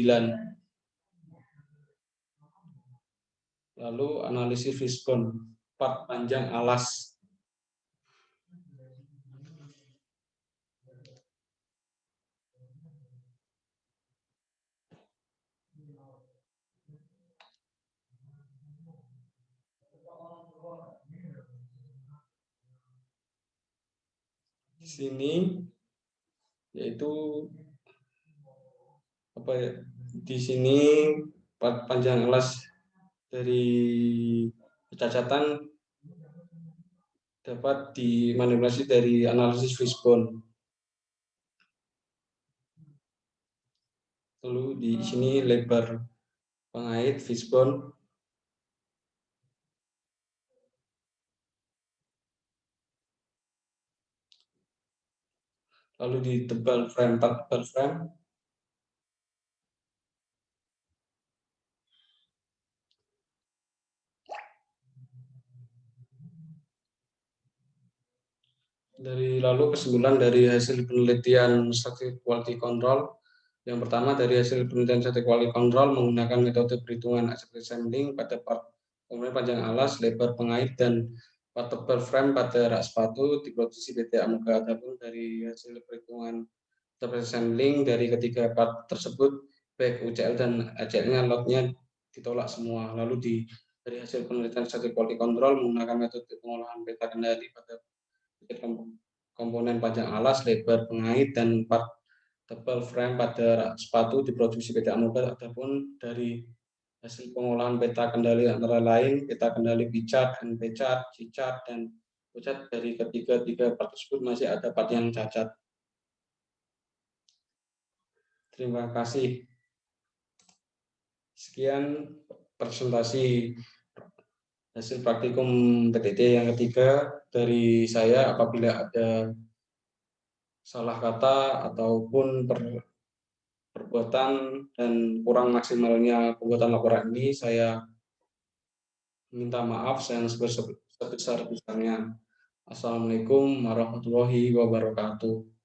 Lalu analisis fishbone part panjang alas. Di sini yaitu di sini panjang alas dari kecacatan dapat dimanipulasi dari analisis fishbone. Lalu di sini lebar pengait fishbone. Lalu di tebal frame, tebal frame. Lalu kesimpulan dari hasil penelitian static quality control. Yang pertama, dari hasil penelitian static quality control menggunakan metode perhitungan accepted sampling pada part komponen panjang alas, lebar pengait, dan part tebal frame pada rak sepatu diproduksi PT Amoga. Adapun dari hasil perhitungan accepted sampling dari ketiga part tersebut, baik UCL dan ACL-nya lotnya ditolak semua. Lalu dari hasil penelitian static quality control menggunakan metode pengolahan peta kendali pada komponen panjang alas, lebar pengait, dan part tebal frame pada rak sepatu diproduksi PT Amoga. Adapun dari hasil pengolahan peta kendali antara lain peta kendali P-chart, NP-chart, C-chart, dan O-chart, dari ketiga part tersebut masih ada part yang cacat. Terima kasih. Sekian presentasi hasil praktikum PTT yang ketiga dari saya. Apabila ada salah kata ataupun perbuatan dan kurang maksimalnya pembuatan laporan ini, saya minta maaf yang sebesar-besarnya. Assalamualaikum warahmatullahi wabarakatuh.